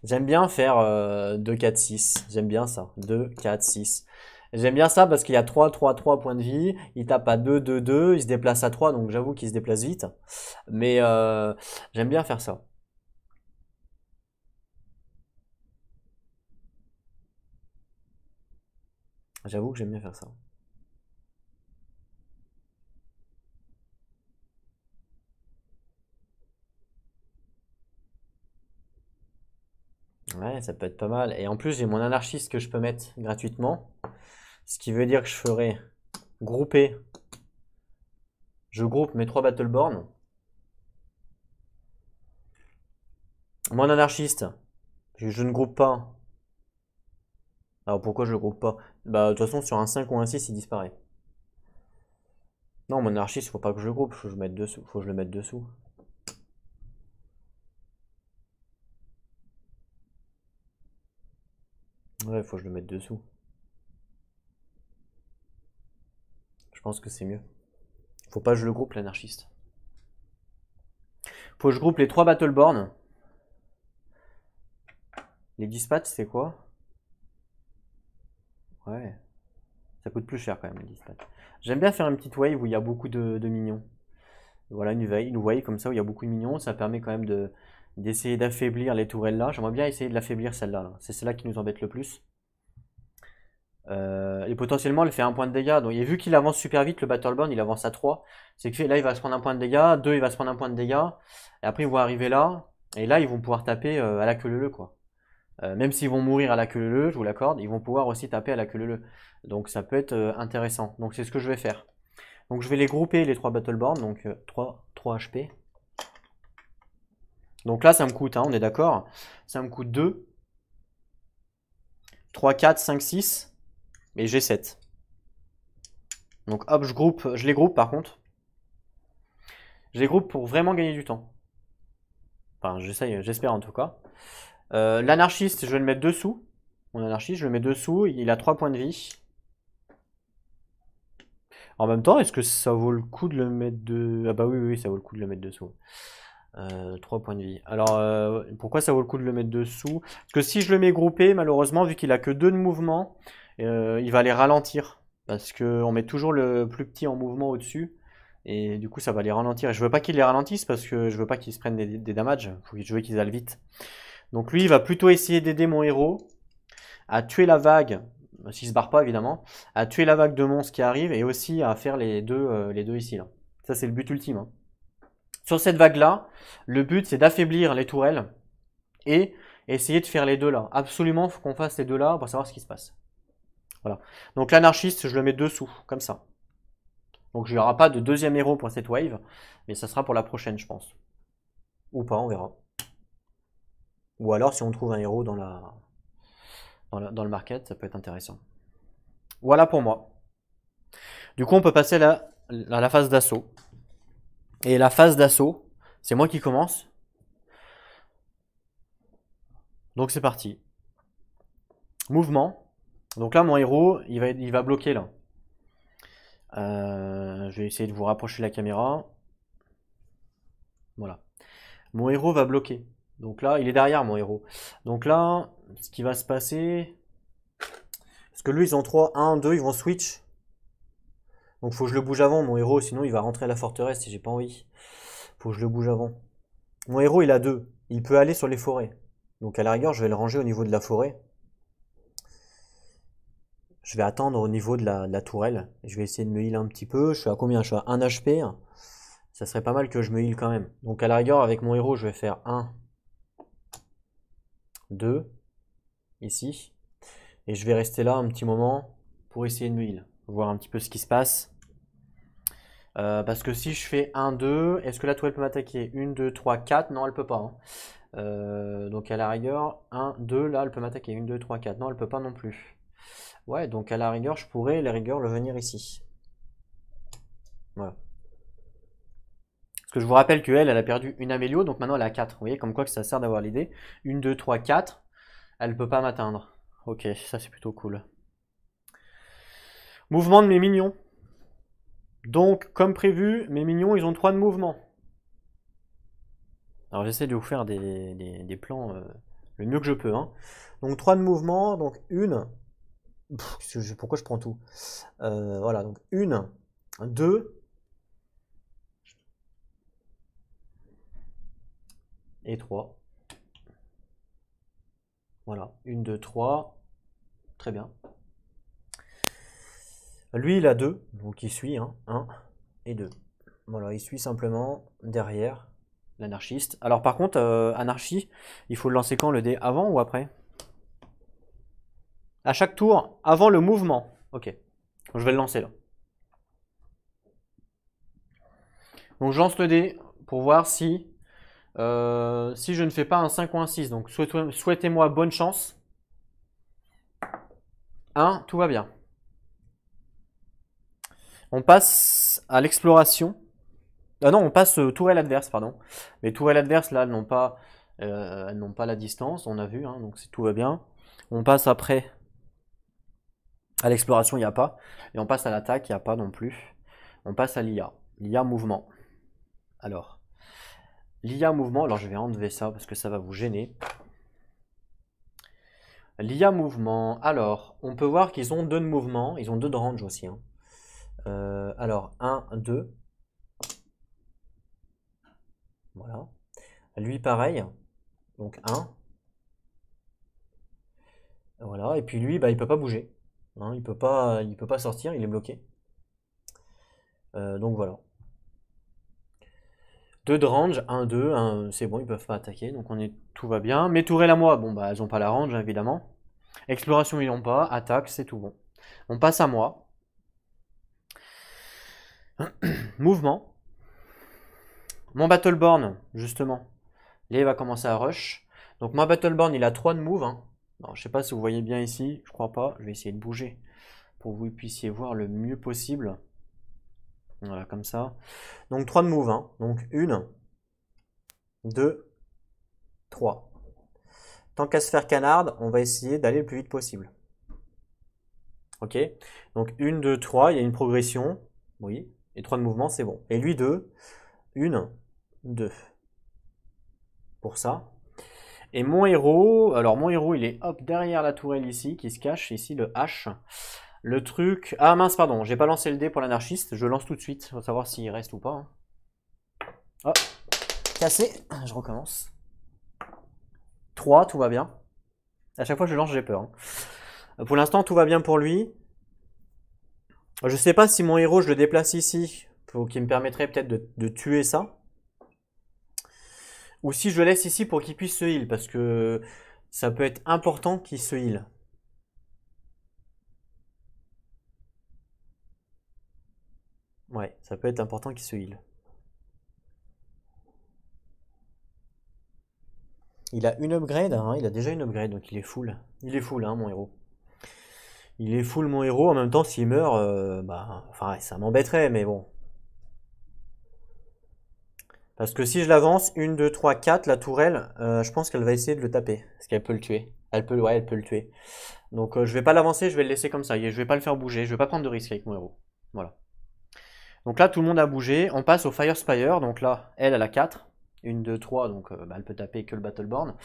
J'aime bien faire 2, 4, 6. J'aime bien ça. 2, 4, 6. J'aime bien ça parce qu'il y a 3, 3, 3 points de vie. Il tape à 2, 2, 2. Il se déplace à 3. Donc j'avoue qu'il se déplace vite. Mais j'aime bien faire ça. J'avoue que j'aime bien faire ça. Ouais, ça peut être pas mal. Et en plus, j'ai mon anarchiste que je peux mettre gratuitement. Ce qui veut dire que je ferai grouper. Je groupe mes 3 Battleborn. Mon anarchiste, je ne groupe pas. Alors pourquoi je le groupe pas? Bah de toute façon sur un 5 ou un 6 il disparaît. Non, mon anarchiste, faut pas que je le groupe, faut que je mette dessous, faut que je le mette dessous. Ouais, faut que je le mette dessous. Je pense que c'est mieux. Faut pas que je le groupe l'anarchiste. Faut que je groupe les 3 Battleborn. Les dispatchs, c'est quoi? Ouais. Ça coûte plus cher quand même les dispatchs. J'aime bien faire une petite wave où il y a beaucoup de minions. Voilà, une wave comme ça où il y a beaucoup de minions. Ça permet quand même d'essayer d'affaiblir les tourelles là. J'aimerais bien essayer de l'affaiblir celle-là. Là. C'est celle-là qui nous embête le plus. Et potentiellement elle fait un point de dégâts. Donc, et vu qu'il avance super vite, le Battleborn il avance à 3. C'est que là il va se prendre un point de dégâts, 2 il va se prendre un point de dégâts. Et après ils vont arriver là. Et là ils vont pouvoir taper à la queue leu quoi. Même s'ils vont mourir à la queue leu, je vous l'accorde, ils vont pouvoir aussi taper à la queue leu. Donc ça peut être intéressant. Donc c'est ce que je vais faire. Donc je vais les grouper les 3 Battleborn. Donc 3 HP. Donc là ça me coûte, hein, on est d'accord. Ça me coûte 2. 3, 4, 5, 6. Mais j'ai 7. Donc hop, je les groupe par contre. Je les groupe pour vraiment gagner du temps. Enfin, j'essaye, j'espère en tout cas. L'anarchiste, je vais le mettre dessous. Mon anarchiste, je le mets dessous. Il a 3 points de vie. En même temps, est-ce que ça vaut le coup de le mettre de... Ah bah oui, oui, ça vaut le coup de le mettre dessous. 3 points de vie. Alors, pourquoi ça vaut le coup de le mettre dessous? Parce que si je le mets groupé, malheureusement, vu qu'il a que 2 de mouvement, il va les ralentir. Parce qu'on met toujours le plus petit en mouvement au-dessus. Et du coup, ça va les ralentir. Et je veux pas qu'ils les ralentissent parce que je veux pas qu'ils se prennent des damages. Je veux qu'ils aillent vite. Donc lui, il va plutôt essayer d'aider mon héros à tuer la vague, s'il se barre pas évidemment, à tuer la vague de monstres qui arrive et aussi à faire les deux ici. Là. Ça, c'est le but ultime. Hein. Sur cette vague-là, le but, c'est d'affaiblir les tourelles et essayer de faire les deux là. Absolument, il faut qu'on fasse les deux là pour savoir ce qui se passe. Voilà. Donc l'anarchiste, je le mets dessous, comme ça. Donc il n'y aura pas de deuxième héros pour cette wave, mais ça sera pour la prochaine, je pense. Ou pas, on verra. Ou alors si on trouve un héros dans la... dans le market, ça peut être intéressant. Voilà pour moi. Du coup, on peut passer à la phase d'assaut. Et la phase d'assaut, c'est moi qui commence. Donc c'est parti. Mouvement. Donc là, mon héros, il va bloquer là. Je vais essayer de vous rapprocher la caméra. Voilà. Mon héros va bloquer. Donc là, il est derrière mon héros. Donc là, ce qui va se passer... Parce que lui, ils ont 3, 1, 2, ils vont switch. Donc faut que je le bouge avant, mon héros, sinon il va rentrer à la forteresse et j'ai pas envie. Faut que je le bouge avant. Mon héros, il a 2. Il peut aller sur les forêts. Donc à la rigueur, je vais le ranger au niveau de la forêt. Je vais attendre au niveau de la tourelle. Je vais essayer de me heal un petit peu. Je suis à combien? Je suis à 1 HP. Ça serait pas mal que je me heal quand même. Donc à la rigueur, avec mon héros, je vais faire 1, 2, ici. Et je vais rester là un petit moment pour essayer de me heal. Voir un petit peu ce qui se passe. Parce que si je fais 1, 2, est-ce que la tourelle peut m'attaquer? 1, 2, 3, 4, non elle peut pas. Donc à la rigueur, 1, 2, là elle peut m'attaquer. 1, 2, 3, 4, non elle peut pas non plus. Ouais, donc à la rigueur, je pourrais, la rigueur, le venir ici. Voilà. Parce que je vous rappelle qu'elle, elle a perdu une Amélio, donc maintenant elle a 4. Vous voyez, comme quoi que ça sert d'avoir l'idée. 1, 2, 3, 4. Elle peut pas m'atteindre. Ok, ça c'est plutôt cool. Mouvement de mes minions. Donc, comme prévu, mes minions, ils ont 3 de mouvement. Alors j'essaie de vous faire des plans le mieux que je peux. Hein. Donc 3 de mouvement, donc une... pourquoi je prends tout? Voilà, donc 1, 2 et 3. Voilà, 1, 2, 3. Très bien. Lui, il a 2, donc il suit, 1 et 2. Voilà, il suit simplement derrière l'anarchiste. Alors par contre, anarchie, il faut le lancer quand? Le dé avant ou après? À chaque tour, avant le mouvement. Ok, donc, je vais le lancer là. Donc je lance le dé pour voir si je ne fais pas un 5 ou un 6. Donc souhaitez-moi bonne chance. 1, tout va bien. On passe à l'exploration. Ah non, on passe tourelle adverse, pardon. Mais tourelle adverse, là, elles n'ont pas la distance, on a vu, hein, donc tout va bien. On passe après à l'exploration, il n'y a pas. Et on passe à l'attaque, il n'y a pas non plus. On passe à l'IA. L'IA mouvement. Alors, l'IA mouvement, alors je vais enlever ça parce que ça va vous gêner. L'IA mouvement, alors, on peut voir qu'ils ont 2 de mouvement, ils ont 2 de range aussi. Hein. Alors, 1, 2. Voilà. Lui, pareil. Donc 1. Voilà. Et puis lui, bah, il peut pas bouger. Hein, il peut pas sortir, il est bloqué. Donc voilà. 2 de range, 1, 2, c'est bon, ils peuvent pas attaquer, donc tout va bien. Mes tourelles à moi, bon bah elles ont pas la range, hein, évidemment. Exploration, ils n'ont pas. Attaque, c'est tout bon. On passe à moi. Mouvement. Mon Battleborn, justement, là il va commencer à rush. Donc mon Battleborn, il a 3 de move. Hein. Alors, je sais pas si vous voyez bien ici, je crois pas. Je vais essayer de bouger pour que vous puissiez voir le mieux possible. Voilà, comme ça. Donc 3 de move. Hein. Donc 1, 2, 3. Tant qu'à se faire canard, on va essayer d'aller le plus vite possible. Ok. Donc 1, 2, 3, il y a une progression. Oui. Et 3 de mouvement, c'est bon. Et lui 2. 1, 2. Pour ça. Et mon héros, alors mon héros, il est hop derrière la tourelle ici, qui se cache ici, le H. Le truc... Ah mince, pardon, j'ai pas lancé le dé pour l'anarchiste, je lance tout de suite, pour savoir s'il reste ou pas. Hein. Oh, cassé, je recommence. 3, tout va bien. À chaque fois que je lance, j'ai peur. Hein. Pour l'instant, tout va bien pour lui. Je sais pas si mon héros, je le déplace ici, pour qu'il me permettrait peut-être de tuer ça. Ou si je le laisse ici pour qu'il puisse se heal, parce que ça peut être important qu'il se heal. Ouais, ça peut être important qu'il se heal. Il a une upgrade, hein, il a déjà une upgrade, donc il est full. Il est full, hein, mon héros. Il est full, mon héros. En même temps, s'il meurt, bah, enfin, ouais, ça m'embêterait, mais bon. Parce que si je l'avance, 1, 2, 3, 4, la tourelle, je pense qu'elle va essayer de le taper. Parce qu'elle peut le tuer. Ouais, elle peut le tuer. Donc je vais pas l'avancer, je vais le laisser comme ça. Et je vais pas le faire bouger, je vais pas prendre de risque avec mon héros. Voilà. Donc là, tout le monde a bougé. On passe au Fire Spire. Donc là, elle a 4. 1, 2, 3, donc bah, elle peut taper que le Battleborn.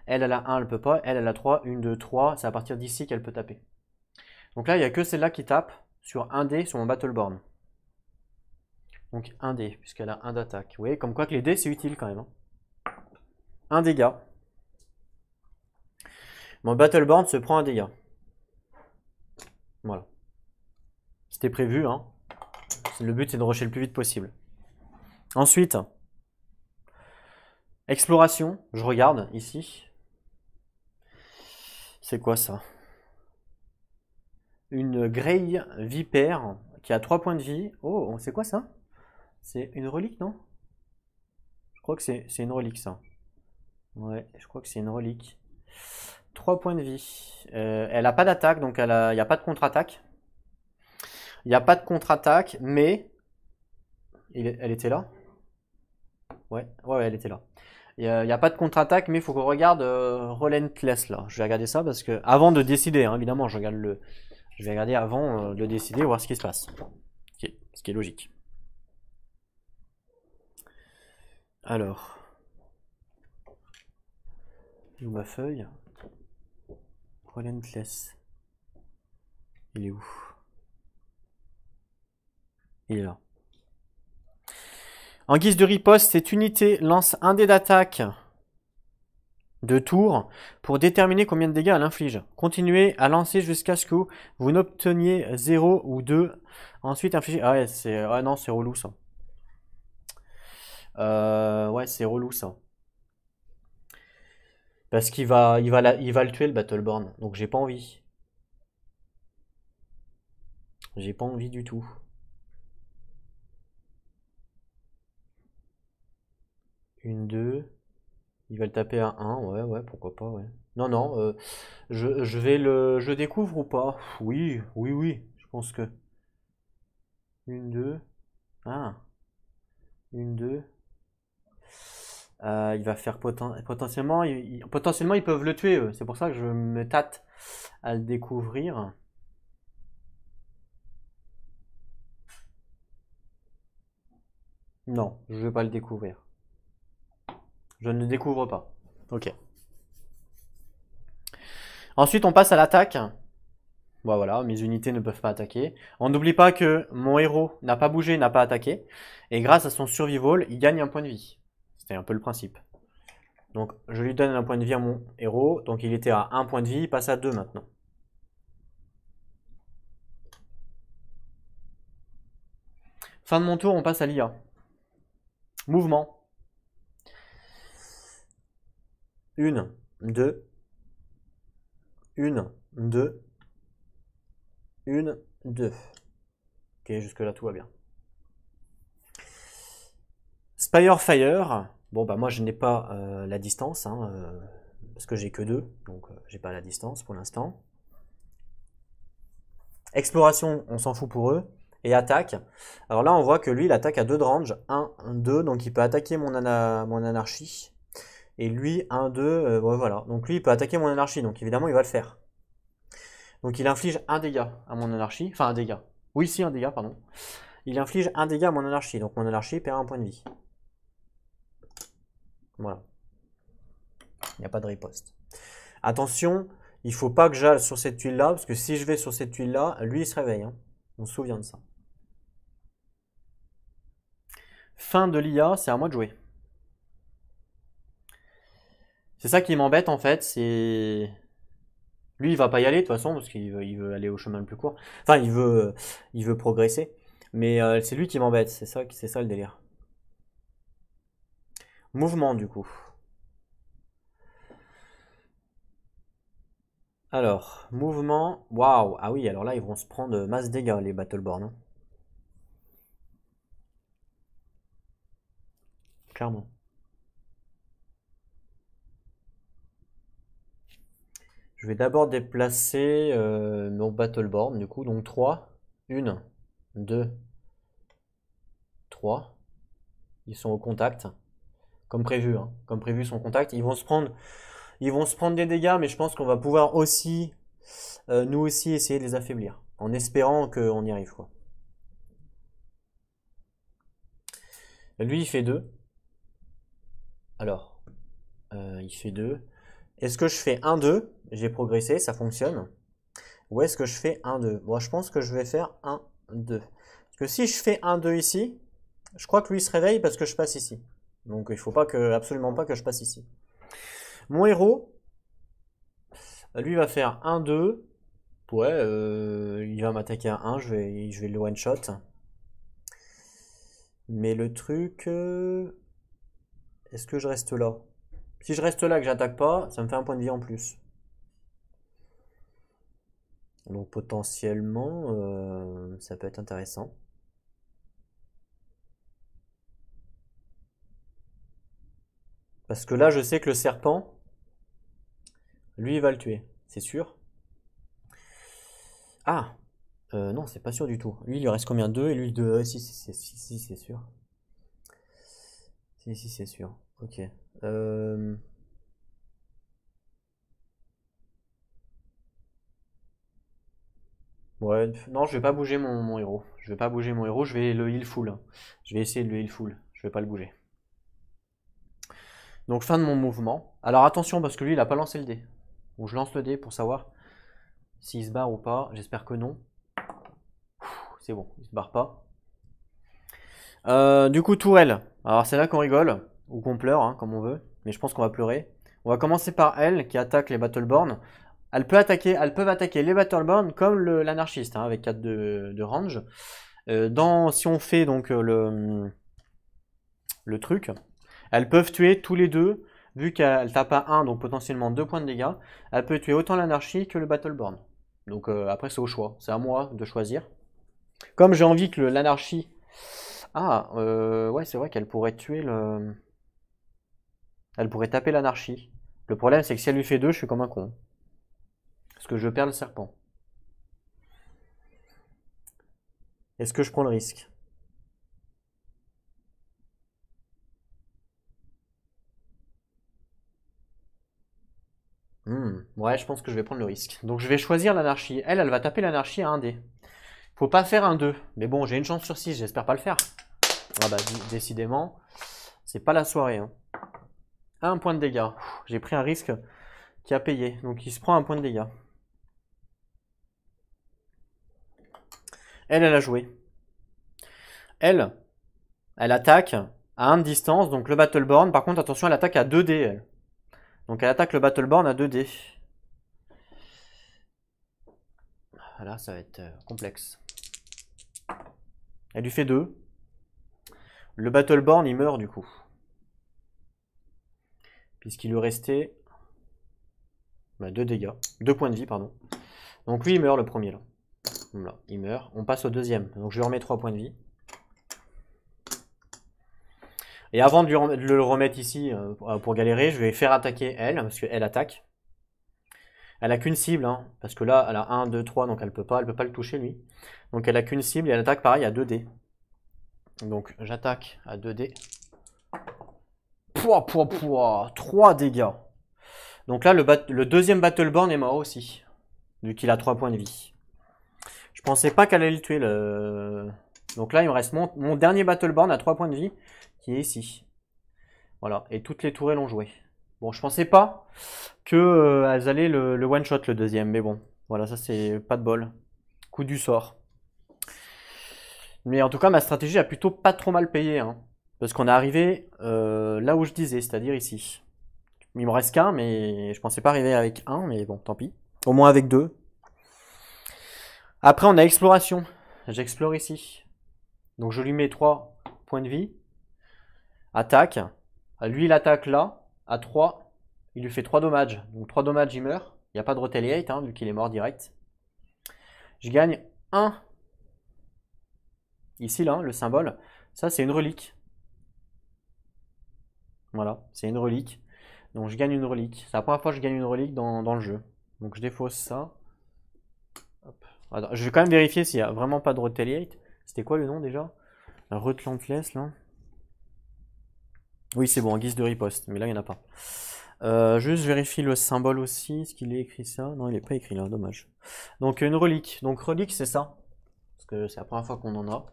Elle a 1, elle peut pas. Elle a 3. 1, 2, 3. C'est à partir d'ici qu'elle peut taper. Donc là, il n'y a que celle-là qui tape sur 1 dé sur mon Battleborn. Donc 1 dé, puisqu'elle a 1 d'attaque. Vous voyez, comme quoi que les dés, c'est utile quand même. Hein. 1 dégât. Mon Battleborn se prend un dégât. Voilà. C'était prévu, hein. Le but, c'est de rusher le plus vite possible. Ensuite, exploration. Je regarde ici. C'est quoi ça? Une Grey Vipère qui a 3 points de vie. Oh, c'est quoi ça? C'est une relique, non? Je crois que c'est une relique, ça. Ouais, je crois que c'est une relique. 3 points de vie. Elle a pas d'attaque, donc il n'y a pas de contre-attaque. Il n'y a pas de contre-attaque, mais... Elle était là? Ouais, elle était là. Il n'y a pas de contre-attaque, mais il faut qu'on regarde Relentless, là. Je vais regarder ça, parce que... Avant de décider, hein, évidemment, je vais regarder avant de décider, voir ce qui se passe. Okay, ce qui est logique. Alors... Où ma feuille? Relentless. Il est où? Il est là. En guise de riposte, cette unité lance un dé d'attaque de tour pour déterminer combien de dégâts elle inflige. Continuez à lancer jusqu'à ce que vous n'obteniez 0 ou 2. Ensuite, infligez... Ah ouais, non, c'est relou ça. Ouais, c'est relou ça. Parce qu'il va le tuer le Battleborn. Donc j'ai pas envie. J'ai pas envie du tout. Une, 2. Il va le taper à 1. Ouais, pourquoi pas, ouais. Non, je découvre ou pas? Oui. Je pense que. Une, 2. Ah. Une, 2. Il va faire potentiellement. Potentiellement, ils peuvent le tuer, eux. C'est pour ça que je me tâte à le découvrir. Non, je ne vais pas le découvrir. Je ne le découvre pas. Ok. Ensuite, on passe à l'attaque. Bon, voilà, mes unités ne peuvent pas attaquer. On n'oublie pas que mon héros n'a pas bougé, n'a pas attaqué. Et grâce à son survival, il gagne un point de vie. C'était un peu le principe. Donc, je lui donne un point de vie à mon héros. Donc, il était à 1 point de vie, il passe à 2 maintenant. Fin de mon tour, on passe à l'IA. Mouvement. 1, 2. 1, 2. 1, 2. Ok, jusque là tout va bien. Spire Fire. Bon bah moi je n'ai pas la distance, hein, parce que j'ai que 2, donc j'ai pas la distance pour l'instant. Exploration, on s'en fout pour eux. Et attaque. Alors là on voit que lui il attaque à 2 de range. 1, 2, donc il peut attaquer mon anarchie. Et lui 1, 2, ouais, voilà. Donc lui il peut attaquer mon anarchie, donc évidemment il va le faire. Donc il inflige un dégât à mon anarchie. Enfin un dégât. Oui, si, un dégât, pardon. Il inflige un dégât à mon anarchie. Donc mon anarchie perd un point de vie. Voilà. Il n'y a pas de riposte. Attention, il ne faut pas que j'aille sur cette tuile-là, parce que si je vais sur cette tuile-là, lui il se réveille. Hein. On se souvient de ça. Fin de l'IA, c'est à moi de jouer. C'est ça qui m'embête en fait, c'est... Lui il va pas y aller de toute façon, parce qu'il veut aller au chemin le plus court. Enfin, il veut progresser. Mais c'est lui qui m'embête, c'est ça le délire. Mouvement du coup. Alors, mouvement. Waouh! Ah oui, alors là, ils vont se prendre masse dégâts, les Battleborn. Hein. Clairement. Je vais d'abord déplacer mon Battleborn, du coup, donc 3. 1, 2, 3. Ils sont au contact. Comme prévu, hein. Comme prévu, ils sont au contact. Ils vont se prendre des dégâts, mais je pense qu'on va pouvoir aussi, nous aussi, essayer de les affaiblir. En espérant qu'on y arrive, quoi. Lui, il fait 2. Alors, il fait 2. Est-ce que je fais 1-2? J'ai progressé, ça fonctionne. Ou est-ce que je fais 1-2? Moi, je pense que je vais faire 1-2. Parce que si je fais 1-2 ici, je crois que lui se réveille parce que je passe ici. Donc il faut pas absolument pas que je passe ici. Mon héros, lui va faire 1-2. Ouais, il va m'attaquer à 1, je vais le one shot. Mais le truc, est-ce que je reste là? Si je reste là et que j'attaque pas, ça me fait un point de vie en plus. Donc potentiellement, ça peut être intéressant. Parce que là, je sais que le serpent, lui, il va le tuer, c'est sûr. Ah, non, c'est pas sûr du tout. Lui, il lui reste combien? 2 et lui 2. Si, c'est sûr. Si, c'est sûr. Ok. Ouais, non, je vais pas bouger mon héros. Je vais pas bouger mon héros, je vais le heal full. Je vais essayer de le heal full. Je vais pas le bouger. Donc fin de mon mouvement. Alors attention parce que lui il a pas lancé le dé. Donc je lance le dé pour savoir s'il se barre ou pas. J'espère que non. C'est bon, il se barre pas. Du coup tourelle. Alors c'est là qu'on rigole ou qu'on pleure, hein, comme on veut. Mais je pense qu'on va pleurer. On va commencer par elle qui attaque les Battleborn. Elles peuvent attaquer les Battleborn comme l'anarchiste, hein, avec 4 de range. Si on fait donc le truc, elles peuvent tuer tous les deux, vu qu'elles tapent à 1, donc potentiellement 2 points de dégâts. Elles peuvent tuer autant l'anarchie que le Battleborn. Donc après c'est au choix, c'est à moi de choisir. Comme j'ai envie que l'anarchie... Ah, ouais c'est vrai qu'elle pourrait tuer le... Elle pourrait taper l'anarchie. Le problème c'est que si elle lui fait 2, je suis comme un con. Parce que je perds le serpent. Est-ce que je prends le risque? Ouais, je pense que je vais prendre le risque. Donc je vais choisir l'anarchie. Elle va taper l'anarchie à 1 dé. Faut pas faire un 2. Mais bon, j'ai une chance sur 6, j'espère pas le faire. Ah bah, décidément, c'est pas la soirée, hein. 1 point de dégâts. J'ai pris un risque qui a payé. Donc il se prend 1 point de dégâts. Elle a joué. Elle attaque à 1 de distance. Donc le Battleborn, par contre, attention, elle attaque à 2 dés, elle. Donc elle attaque le Battleborn à 2 dés. Là, ça va être complexe. Elle lui fait 2. Le Battleborn, il meurt du coup. Puisqu'il lui restait 2 dégâts. 2 points de vie, pardon. Donc lui, il meurt le premier, là. Voilà, il meurt. On passe au deuxième. Donc je lui remets 3 points de vie. Et avant de le remettre ici pour galérer, je vais faire attaquer elle, parce qu'elle attaque. Elle a qu'une cible, hein, parce que là, elle a 1, 2, 3, donc elle peut pas le toucher, lui. Donc elle a qu'une cible, et elle attaque pareil à 2 dés. Donc j'attaque à 2 dés. 3 dégâts. Donc là, le deuxième Battleborn est mort aussi, vu qu'il a 3 points de vie. Je pensais pas qu'elle allait le tuer. Donc là, il me reste mon dernier Battleborn à 3 points de vie, qui est ici. Voilà, et toutes les tourelles ont joué. Bon, je pensais pas qu'elles allaient le one-shot le deuxième, mais bon, voilà, ça c'est pas de bol. Coup du sort. Mais en tout cas, ma stratégie a plutôt pas trop mal payé, hein, parce qu'on est arrivé là où je disais, c'est-à-dire ici. Il me reste qu'un, mais je pensais pas arriver avec un, mais bon, tant pis. Au moins avec 2. Après, on a exploration. J'explore ici. Donc je lui mets 3 points de vie. Attaque. Lui, il attaque là, à 3. Il lui fait 3 dommages. Donc 3 dommages, il meurt. Il n'y a pas de retaliate, hein, vu qu'il est mort direct. Je gagne 1. Ici, là, le symbole. Ça, c'est une relique. Voilà, c'est une relique. Donc je gagne une relique. C'est la première fois que je gagne une relique dans le jeu. Donc je défausse ça. Hop. Attends, je vais quand même vérifier s'il n'y a vraiment pas de retaliate. C'était quoi le nom déjà? Relentless là. Oui, c'est bon, en guise de riposte, mais là il n'y en a pas. Juste vérifie le symbole aussi. Est-ce qu'il est écrit ça? Non, il n'est pas écrit là, dommage. Donc une relique. Donc relique, c'est ça. Parce que c'est la première fois qu'on en a.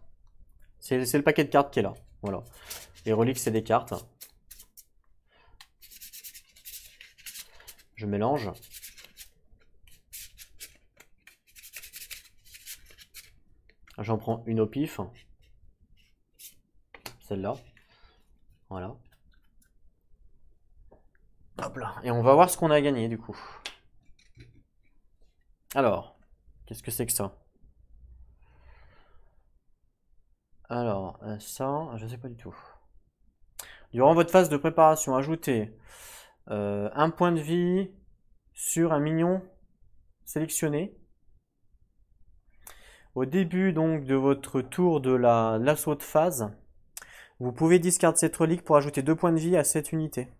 C'est le paquet de cartes qui est là. Voilà. Les reliques, c'est des cartes. Je mélange. J'en prends une au pif. Celle-là. Voilà. Hop là. Et on va voir ce qu'on a gagné du coup. Alors, qu'est-ce que c'est que ça? Alors, ça, je sais pas du tout. Durant votre phase de préparation, ajoutez un point de vie sur un minion sélectionné. Au début donc de votre tour de l'assaut de phase, vous pouvez discarder cette relique pour ajouter 2 points de vie à cette unité.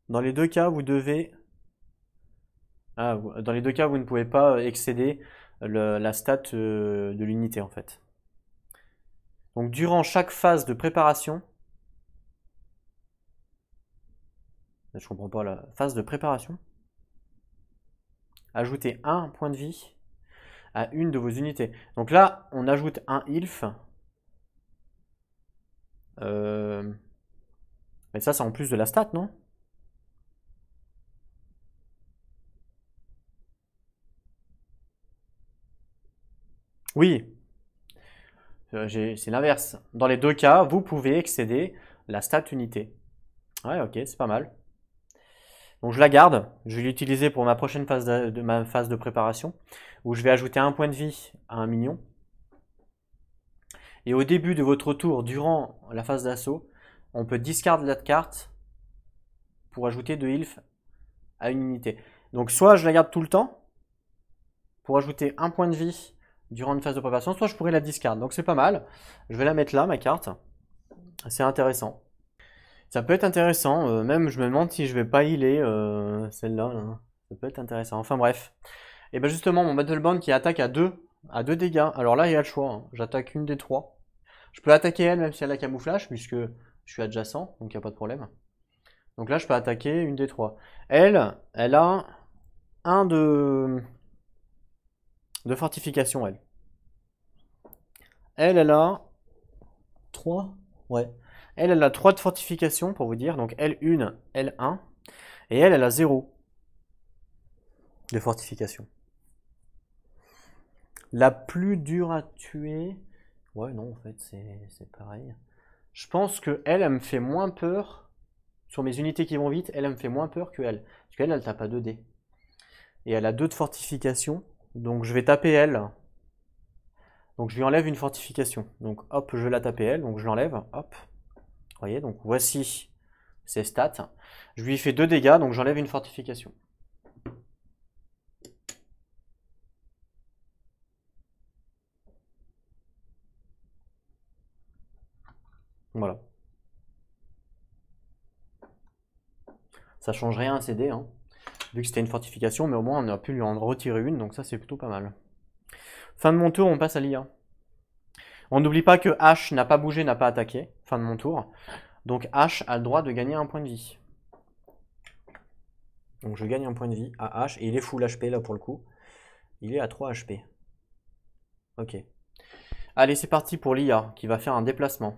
Dans les deux cas, vous devez... dans les deux cas, vous ne pouvez pas excéder la stat de l'unité en fait. Donc durant chaque phase de préparation, je comprends pas la phase de préparation, ajoutez un point de vie à une de vos unités. Donc là, on ajoute un ILF. Mais ça, c'est en plus de la stat, non? Oui, c'est l'inverse. Dans les deux cas, vous pouvez excéder la stat unité. Ouais, ok, c'est pas mal. Donc je la garde, je vais l'utiliser pour ma prochaine phase ma phase de préparation, où je vais ajouter un point de vie à un minion. Et au début de votre tour, durant la phase d'assaut, on peut discard la carte pour ajouter 2 health à une unité. Donc soit je la garde tout le temps, pour ajouter un point de vie durant une phase de préparation, soit je pourrais la discard. Donc c'est pas mal. Je vais la mettre là, ma carte. C'est intéressant. Ça peut être intéressant, même je me demande si je vais pas healer celle-là. Là. Ça peut être intéressant. Enfin bref. Et ben justement, mon Battlebond qui attaque à 2 dégâts. Alors là, il y a le choix. Hein. J'attaque une des 3. Je peux attaquer elle même si elle a camouflage, puisque je suis adjacent, donc il n'y a pas de problème. Donc là, je peux attaquer une des 3. Elle a un de fortification, elle. Elle a 3. Ouais. Elle a 3 de fortification, pour vous dire. Donc L1, L1. Et elle a 0 de fortification. La plus dure à tuer... Ouais, non, en fait, c'est pareil. Je pense que elle me fait moins peur. Sur mes unités qui vont vite, elle me fait moins peur que elle. Parce qu'elle, elle tape à 2 dés. Et elle a 2 de fortification. Donc je vais taper elle. Donc je lui enlève une fortification. Donc hop, je vais la taper elle. Donc je l'enlève. Hop. Vous voyez, donc voici ses stats. Je lui fais 2 dégâts, donc j'enlève une fortification. Voilà. Ça change rien à ses dés, hein. Vu que c'était une fortification, mais au moins on a pu lui en retirer une, donc ça c'est plutôt pas mal. Fin de mon tour, on passe à l'IA. On n'oublie pas que H n'a pas bougé, n'a pas attaqué. Fin de mon tour. Donc H a le droit de gagner un point de vie. Donc je gagne un point de vie à H, et il est full HP là pour le coup. Il est à 3 HP. Ok. Allez, c'est parti pour l'IA, qui va faire un déplacement.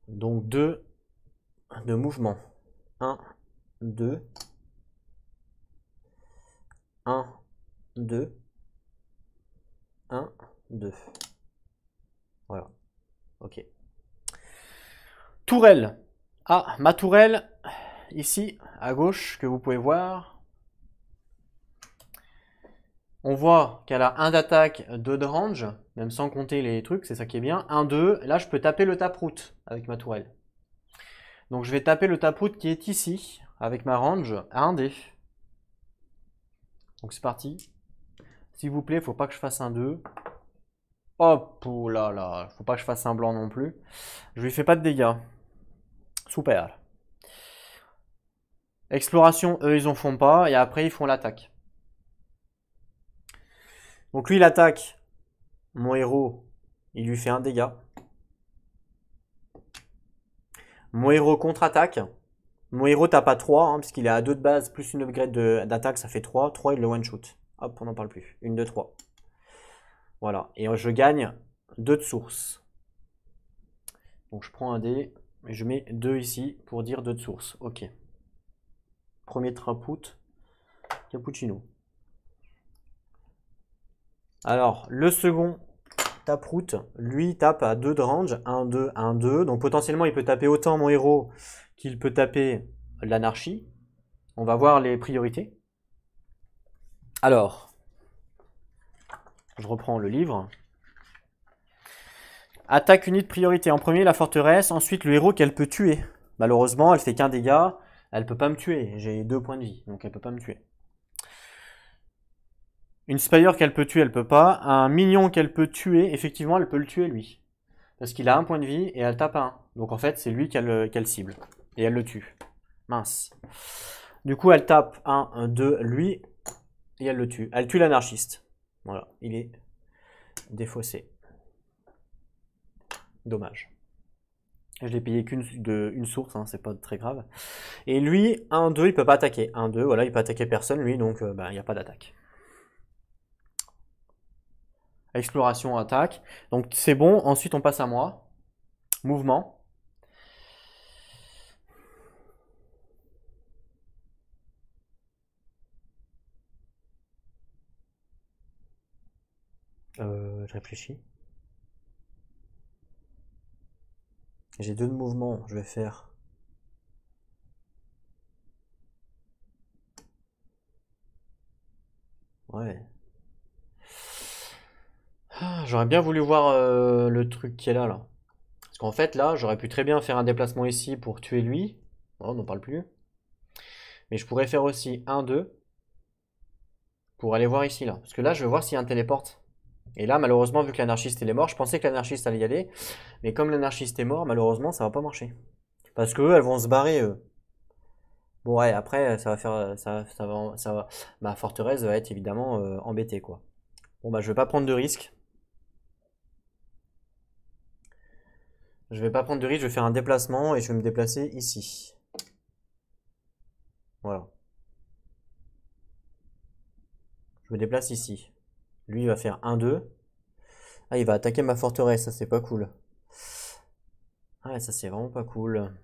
Donc 2 de mouvement. 1, 2. 1, 2. 1, 2. Voilà. Ok. Tourelle. Ah, ma tourelle, ici, à gauche, que vous pouvez voir. On voit qu'elle a 1 d'attaque, 2 de range, même sans compter les trucs, c'est ça qui est bien. 1, 2, là je peux taper le taproot avec ma tourelle. Donc je vais taper le taproot qui est ici, avec ma range, à 1 dé. Donc c'est parti. S'il vous plaît, faut pas que je fasse un 2. Hop, oh là là, faut pas que je fasse un blanc non plus. Je lui fais pas de dégâts. Super. Exploration, eux, ils en font pas. Et après, ils font l'attaque. Donc lui, il attaque. Mon héros, il lui fait un dégât. Mon héros contre-attaque. Mon héros tape à 3, hein, puisqu'il est à 2 de base, plus une upgrade d'attaque, ça fait 3. 3, il le one-shoot. Hop, on n'en parle plus. 1, 2, 3. Voilà. Et je gagne 2 de source. Donc je prends un dé, et je mets 2 ici pour dire 2 de source. Ok. Premier trapout, cappuccino. Alors, le second taproot, lui, tape à 2 de range. 1, 2, 1, 2. Donc potentiellement, il peut taper autant mon héros qu'il peut taper l'anarchie. On va voir les priorités. Alors, je reprends le livre. Attaque unité de priorité. En premier, la forteresse. Ensuite, le héros qu'elle peut tuer. Malheureusement, elle fait qu'un dégât. Elle peut pas me tuer. J'ai 2 points de vie, donc elle peut pas me tuer. Une Spire qu'elle peut tuer, elle peut pas. Un minion qu'elle peut tuer, effectivement, elle peut le tuer lui. Parce qu'il a 1 point de vie et elle tape à 1. Donc en fait, c'est lui qu'elle cible. Et elle le tue. Mince. Du coup, elle tape 1, 2, lui. Et elle le tue. Elle tue l'anarchiste. Voilà, il est défaussé. Dommage. Je l'ai payé qu'une source, hein, c'est pas très grave. Et lui, 1, 2, il peut pas attaquer. 1, 2, voilà, il peut attaquer personne, lui, donc il n'y a pas d'attaque. Exploration, attaque. Donc c'est bon, ensuite on passe à moi. Mouvement. Je réfléchis. J'ai 2 de mouvement, je vais faire... Ouais. J'aurais bien voulu voir le truc qui est là. Parce qu'en fait, là, j'aurais pu très bien faire un déplacement ici pour tuer lui. Oh, on n'en parle plus. Mais je pourrais faire aussi 1, 2. Pour aller voir ici, là. Parce que là, je veux voir s'il y a un téléporte. Et là, malheureusement, vu que l'anarchiste est mort, je pensais que l'anarchiste allait y aller. Mais comme l'anarchiste est mort, malheureusement, ça va pas marcher. Parce que eux, elles vont se barrer, eux. Bon, ouais, après, ça va faire. Ma forteresse va être évidemment embêtée, quoi. Bon, bah, je vais pas prendre de risque. Je vais pas prendre de risque, je vais faire un déplacement et je vais me déplacer ici. Voilà. Je me déplace ici. Lui, il va faire 1, 2. Ah, il va attaquer ma forteresse, ça c'est pas cool. Ah, ça c'est vraiment pas cool.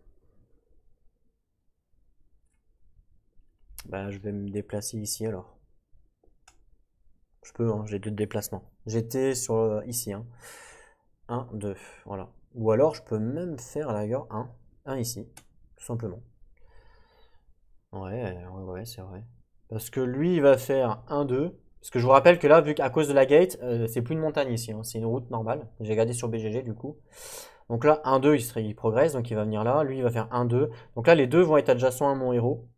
Bah, je vais me déplacer ici alors. Je peux, hein, j'ai 2 déplacements. J'étais sur ici, hein. 1, 2, voilà. Ou alors je peux même faire à la rigueur 1 ici, tout simplement. Ouais, c'est vrai. Parce que lui, il va faire 1, 2. Parce que je vous rappelle que là, vu qu'à cause de la gate, c'est plus une montagne ici, hein, c'est une route normale. J'ai regardé sur BGG du coup. Donc là, 1, 2, il progresse, donc il va venir là. Lui, il va faire 1, 2. Donc là, les deux vont être adjacents à mon héros.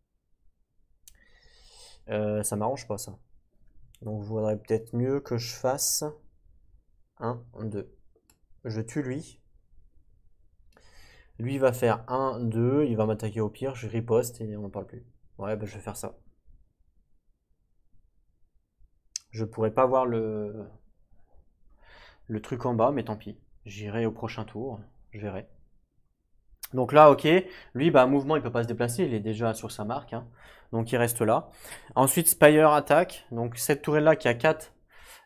Ça m'arrange pas ça. Donc il vaudrait peut-être mieux que je fasse 1, 2. Je tue lui. Lui, il va faire 1, 2. Il va m'attaquer au pire. Je riposte et on n'en parle plus. Ouais, bah, je vais faire ça. Je pourrais pas voir le truc en bas, mais tant pis. J'irai au prochain tour. Je verrai. Donc là, ok. Lui, bah, mouvement, il peut pas se déplacer. Il est déjà sur sa marque, hein. Donc il reste là. Ensuite, Spire attaque. Donc cette tourelle-là qui a 4.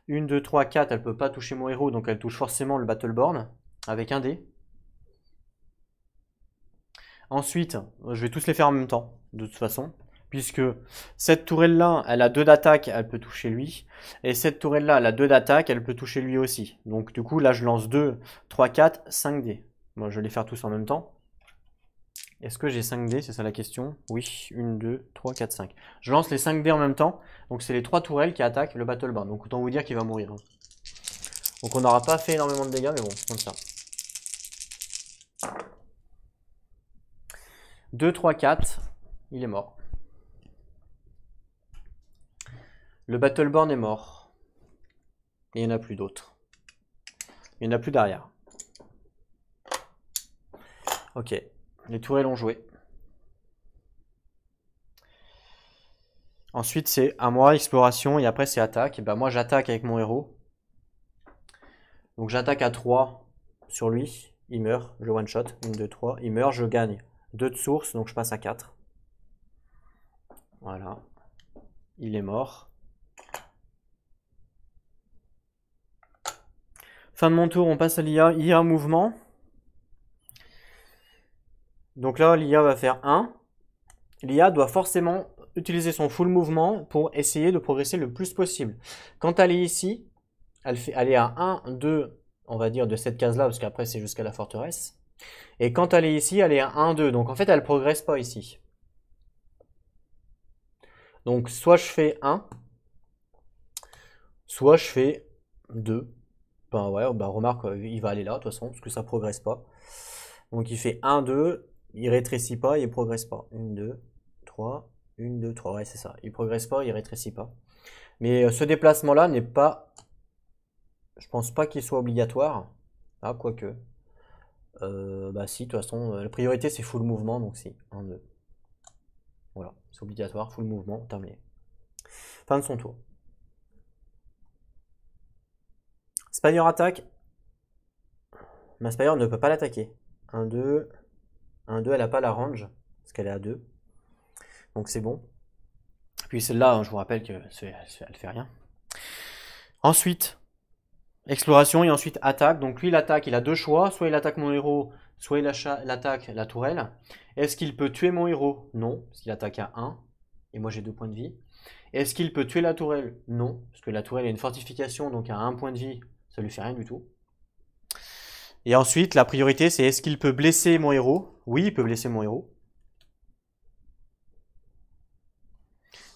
1, 2, 3, 4. Elle peut pas toucher mon héros. Donc elle touche forcément le Battleborn. Avec un dé. Ensuite, je vais tous les faire en même temps. De toute façon. Puisque cette tourelle-là, elle a 2 d'attaque. Elle peut toucher lui. Et cette tourelle-là, elle a 2 d'attaque. Elle peut toucher lui aussi. Donc du coup, là, je lance 2, 3, 4, 5 dés. Bon, je vais les faire tous en même temps. Est-ce que j'ai 5 dés? C'est ça la question. Oui, 1, 2, 3, 4, 5. Je lance les 5 dés en même temps. Donc c'est les 3 tourelles qui attaquent le Battleborn. Donc autant vous dire qu'il va mourir, hein. Donc on n'aura pas fait énormément de dégâts, mais bon, comme ça. 2, 3, 4. Il est mort. Le Battleborn est mort. Et il n'y en a plus d'autres. Il n'y en a plus derrière. Ok. Les tourelles ont joué. Ensuite, c'est à moi, exploration, et après, c'est attaque. Et bah, moi, j'attaque avec mon héros. Donc, j'attaque à 3 sur lui. Il meurt. Je one-shot. 1, 2, 3. Il meurt. Je gagne 2 de source. Donc, je passe à 4. Voilà. Il est mort. Fin de mon tour, on passe à l'IA. IA mouvement. Donc là, l'IA va faire 1. L'IA doit forcément utiliser son full mouvement pour essayer de progresser le plus possible. Quand elle est ici, elle est à 1, 2, on va dire, de cette case-là, parce qu'après c'est jusqu'à la forteresse. Et quand elle est ici, elle est à 1, 2. Donc en fait, elle ne progresse pas ici. Donc soit je fais 1, soit je fais 2. Ben ouais, ben remarque, il va aller là, de toute façon, parce que ça ne progresse pas. Donc il fait 1, 2, il rétrécit pas, il progresse pas. 1, 2, 3, 1, 2, 3, ouais c'est ça. Il progresse pas, il rétrécit pas. Mais ce déplacement-là n'est pas... Je pense pas qu'il soit obligatoire. Ah, quoique. Bah si, de toute façon, la priorité c'est full mouvement, donc si. 1, 2. Voilà, c'est obligatoire, full mouvement, terminé. Fin de son tour. Spire attaque. Ma Spire ne peut pas l'attaquer. 1, 2. 1, 2, elle n'a pas la range, parce qu'elle est à 2. Donc c'est bon. Puis celle-là, je vous rappelle qu'elle fait rien. Ensuite, exploration et ensuite attaque. Donc lui, l'attaque, il a 2 choix. Soit il attaque mon héros, soit il attaque la tourelle. Est-ce qu'il peut tuer mon héros? Non, parce qu'il attaque à 1. Et moi, j'ai 2 points de vie. Est-ce qu'il peut tuer la tourelle? Non, parce que la tourelle a une fortification, donc à 1 point de vie, ça lui fait rien du tout. Et ensuite, la priorité, c'est est-ce qu'il peut blesser mon héros? Oui, il peut blesser mon héros.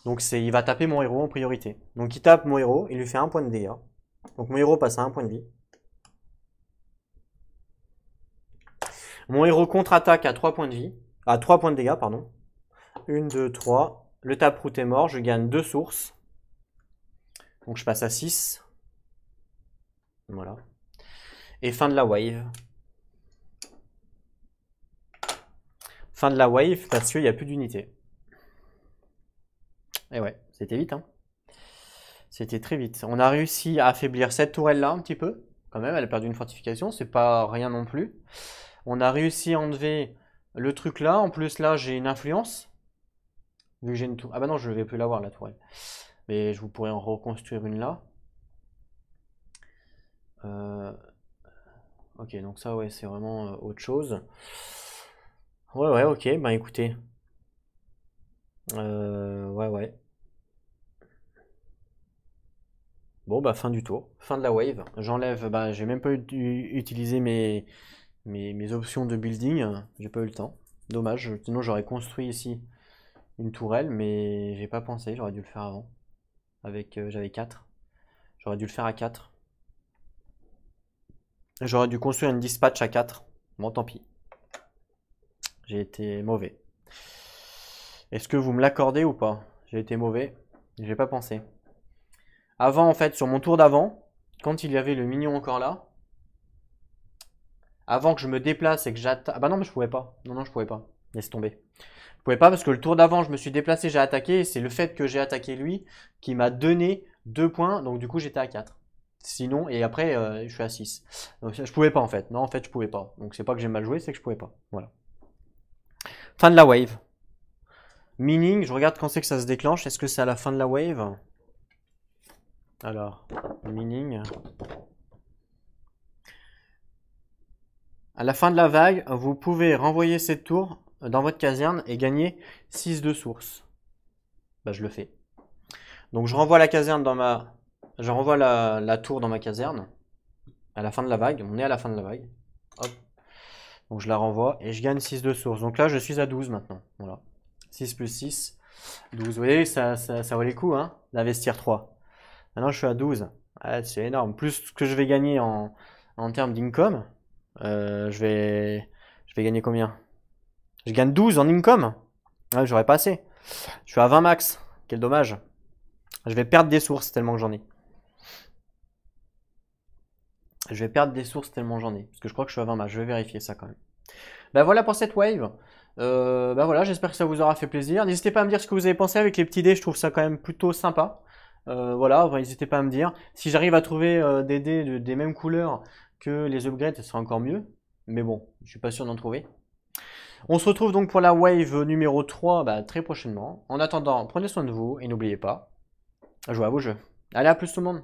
Donc il va taper mon héros en priorité. Donc il tape mon héros, il lui fait 1 point de dégâts. Donc mon héros passe à 1 point de vie. Mon héros contre-attaque à 3 points de vie. À 3 points de dégâts, pardon. 1, 2, 3. Le taproot est mort, je gagne 2 sources. Donc je passe à 6. Voilà. Et fin de la wave. Fin de la wave parce qu'il n'y a plus d'unité. Et ouais, c'était vite, hein. C'était très vite. On a réussi à affaiblir cette tourelle-là un petit peu. Quand même, elle a perdu une fortification, c'est pas rien non plus. On a réussi à enlever le truc là. En plus, là, j'ai une influence. Vu que j'ai une tour. Ah bah non, je ne vais plus l'avoir, la tourelle. Mais je vous pourrais en reconstruire une là. Ok, donc ça, ouais, c'est vraiment autre chose. Ouais, ok, bah écoutez. Ouais. Bon, bah fin du tour. Fin de la wave. J'enlève, bah j'ai même pas utilisé mes options de building. J'ai pas eu le temps. Dommage, sinon j'aurais construit ici une tourelle, mais j'ai pas pensé, j'aurais dû le faire avant. J'avais 4. J'aurais dû le faire à 4. J'aurais dû construire une dispatch à 4. Bon, tant pis. J'ai été mauvais. Est-ce que vous me l'accordez ou pas? J'ai été mauvais. J'ai pas pensé. Avant, en fait, sur mon tour d'avant, quand il y avait le mignon encore là, avant que je me déplace et que j'attaque... Ah bah non, mais je pouvais pas. Non, je pouvais pas. Laisse tomber. Je pouvais pas parce que le tour d'avant, je me suis déplacé, j'ai attaqué. Et c'est le fait que j'ai attaqué lui qui m'a donné 2 points. Donc du coup, j'étais à 4. Sinon, et après, je suis à 6. Donc je pouvais pas en fait. Non, en fait, je pouvais pas. Donc c'est pas que j'ai mal joué, c'est que je pouvais pas. Voilà. Fin de la wave. Mining, je regarde quand c'est que ça se déclenche. Est-ce que c'est à la fin de la wave? Alors, mining. À la fin de la vague, vous pouvez renvoyer cette tour dans votre caserne et gagner 6 de source. Bah, je le fais. Donc je renvoie la caserne dans ma... Je renvoie la tour dans ma caserne. À la fin de la vague. On est à la fin de la vague. Hop. Donc je la renvoie et je gagne 6 de source. Donc là, je suis à 12 maintenant. Voilà. 6 plus 6. 12. Vous voyez, ça vaut les coups, hein, d'investir 3. Maintenant, je suis à 12. Ah, c'est énorme. Plus ce que je vais gagner en termes d'income, je vais gagner combien? Je gagne 12 en income. Ouais, j'aurais pas assez. Je suis à 20 max. Quel dommage. Je vais perdre des sources tellement que j'en ai. Je vais perdre des sources tellement j'en ai. Parce que je crois que je suis à 20 max. Je vais vérifier ça quand même. Bah voilà pour cette wave. Bah voilà, j'espère que ça vous aura fait plaisir. N'hésitez pas à me dire ce que vous avez pensé avec les petits dés, je trouve ça quand même plutôt sympa. Voilà, bah, n'hésitez pas à me dire. Si j'arrive à trouver des dés des mêmes couleurs que les upgrades, ce sera encore mieux. Mais bon, je suis pas sûr d'en trouver. On se retrouve donc pour la wave numéro 3 bah, très prochainement. En attendant, prenez soin de vous et n'oubliez pas, jouez à vos jeux. Allez, à plus tout le monde!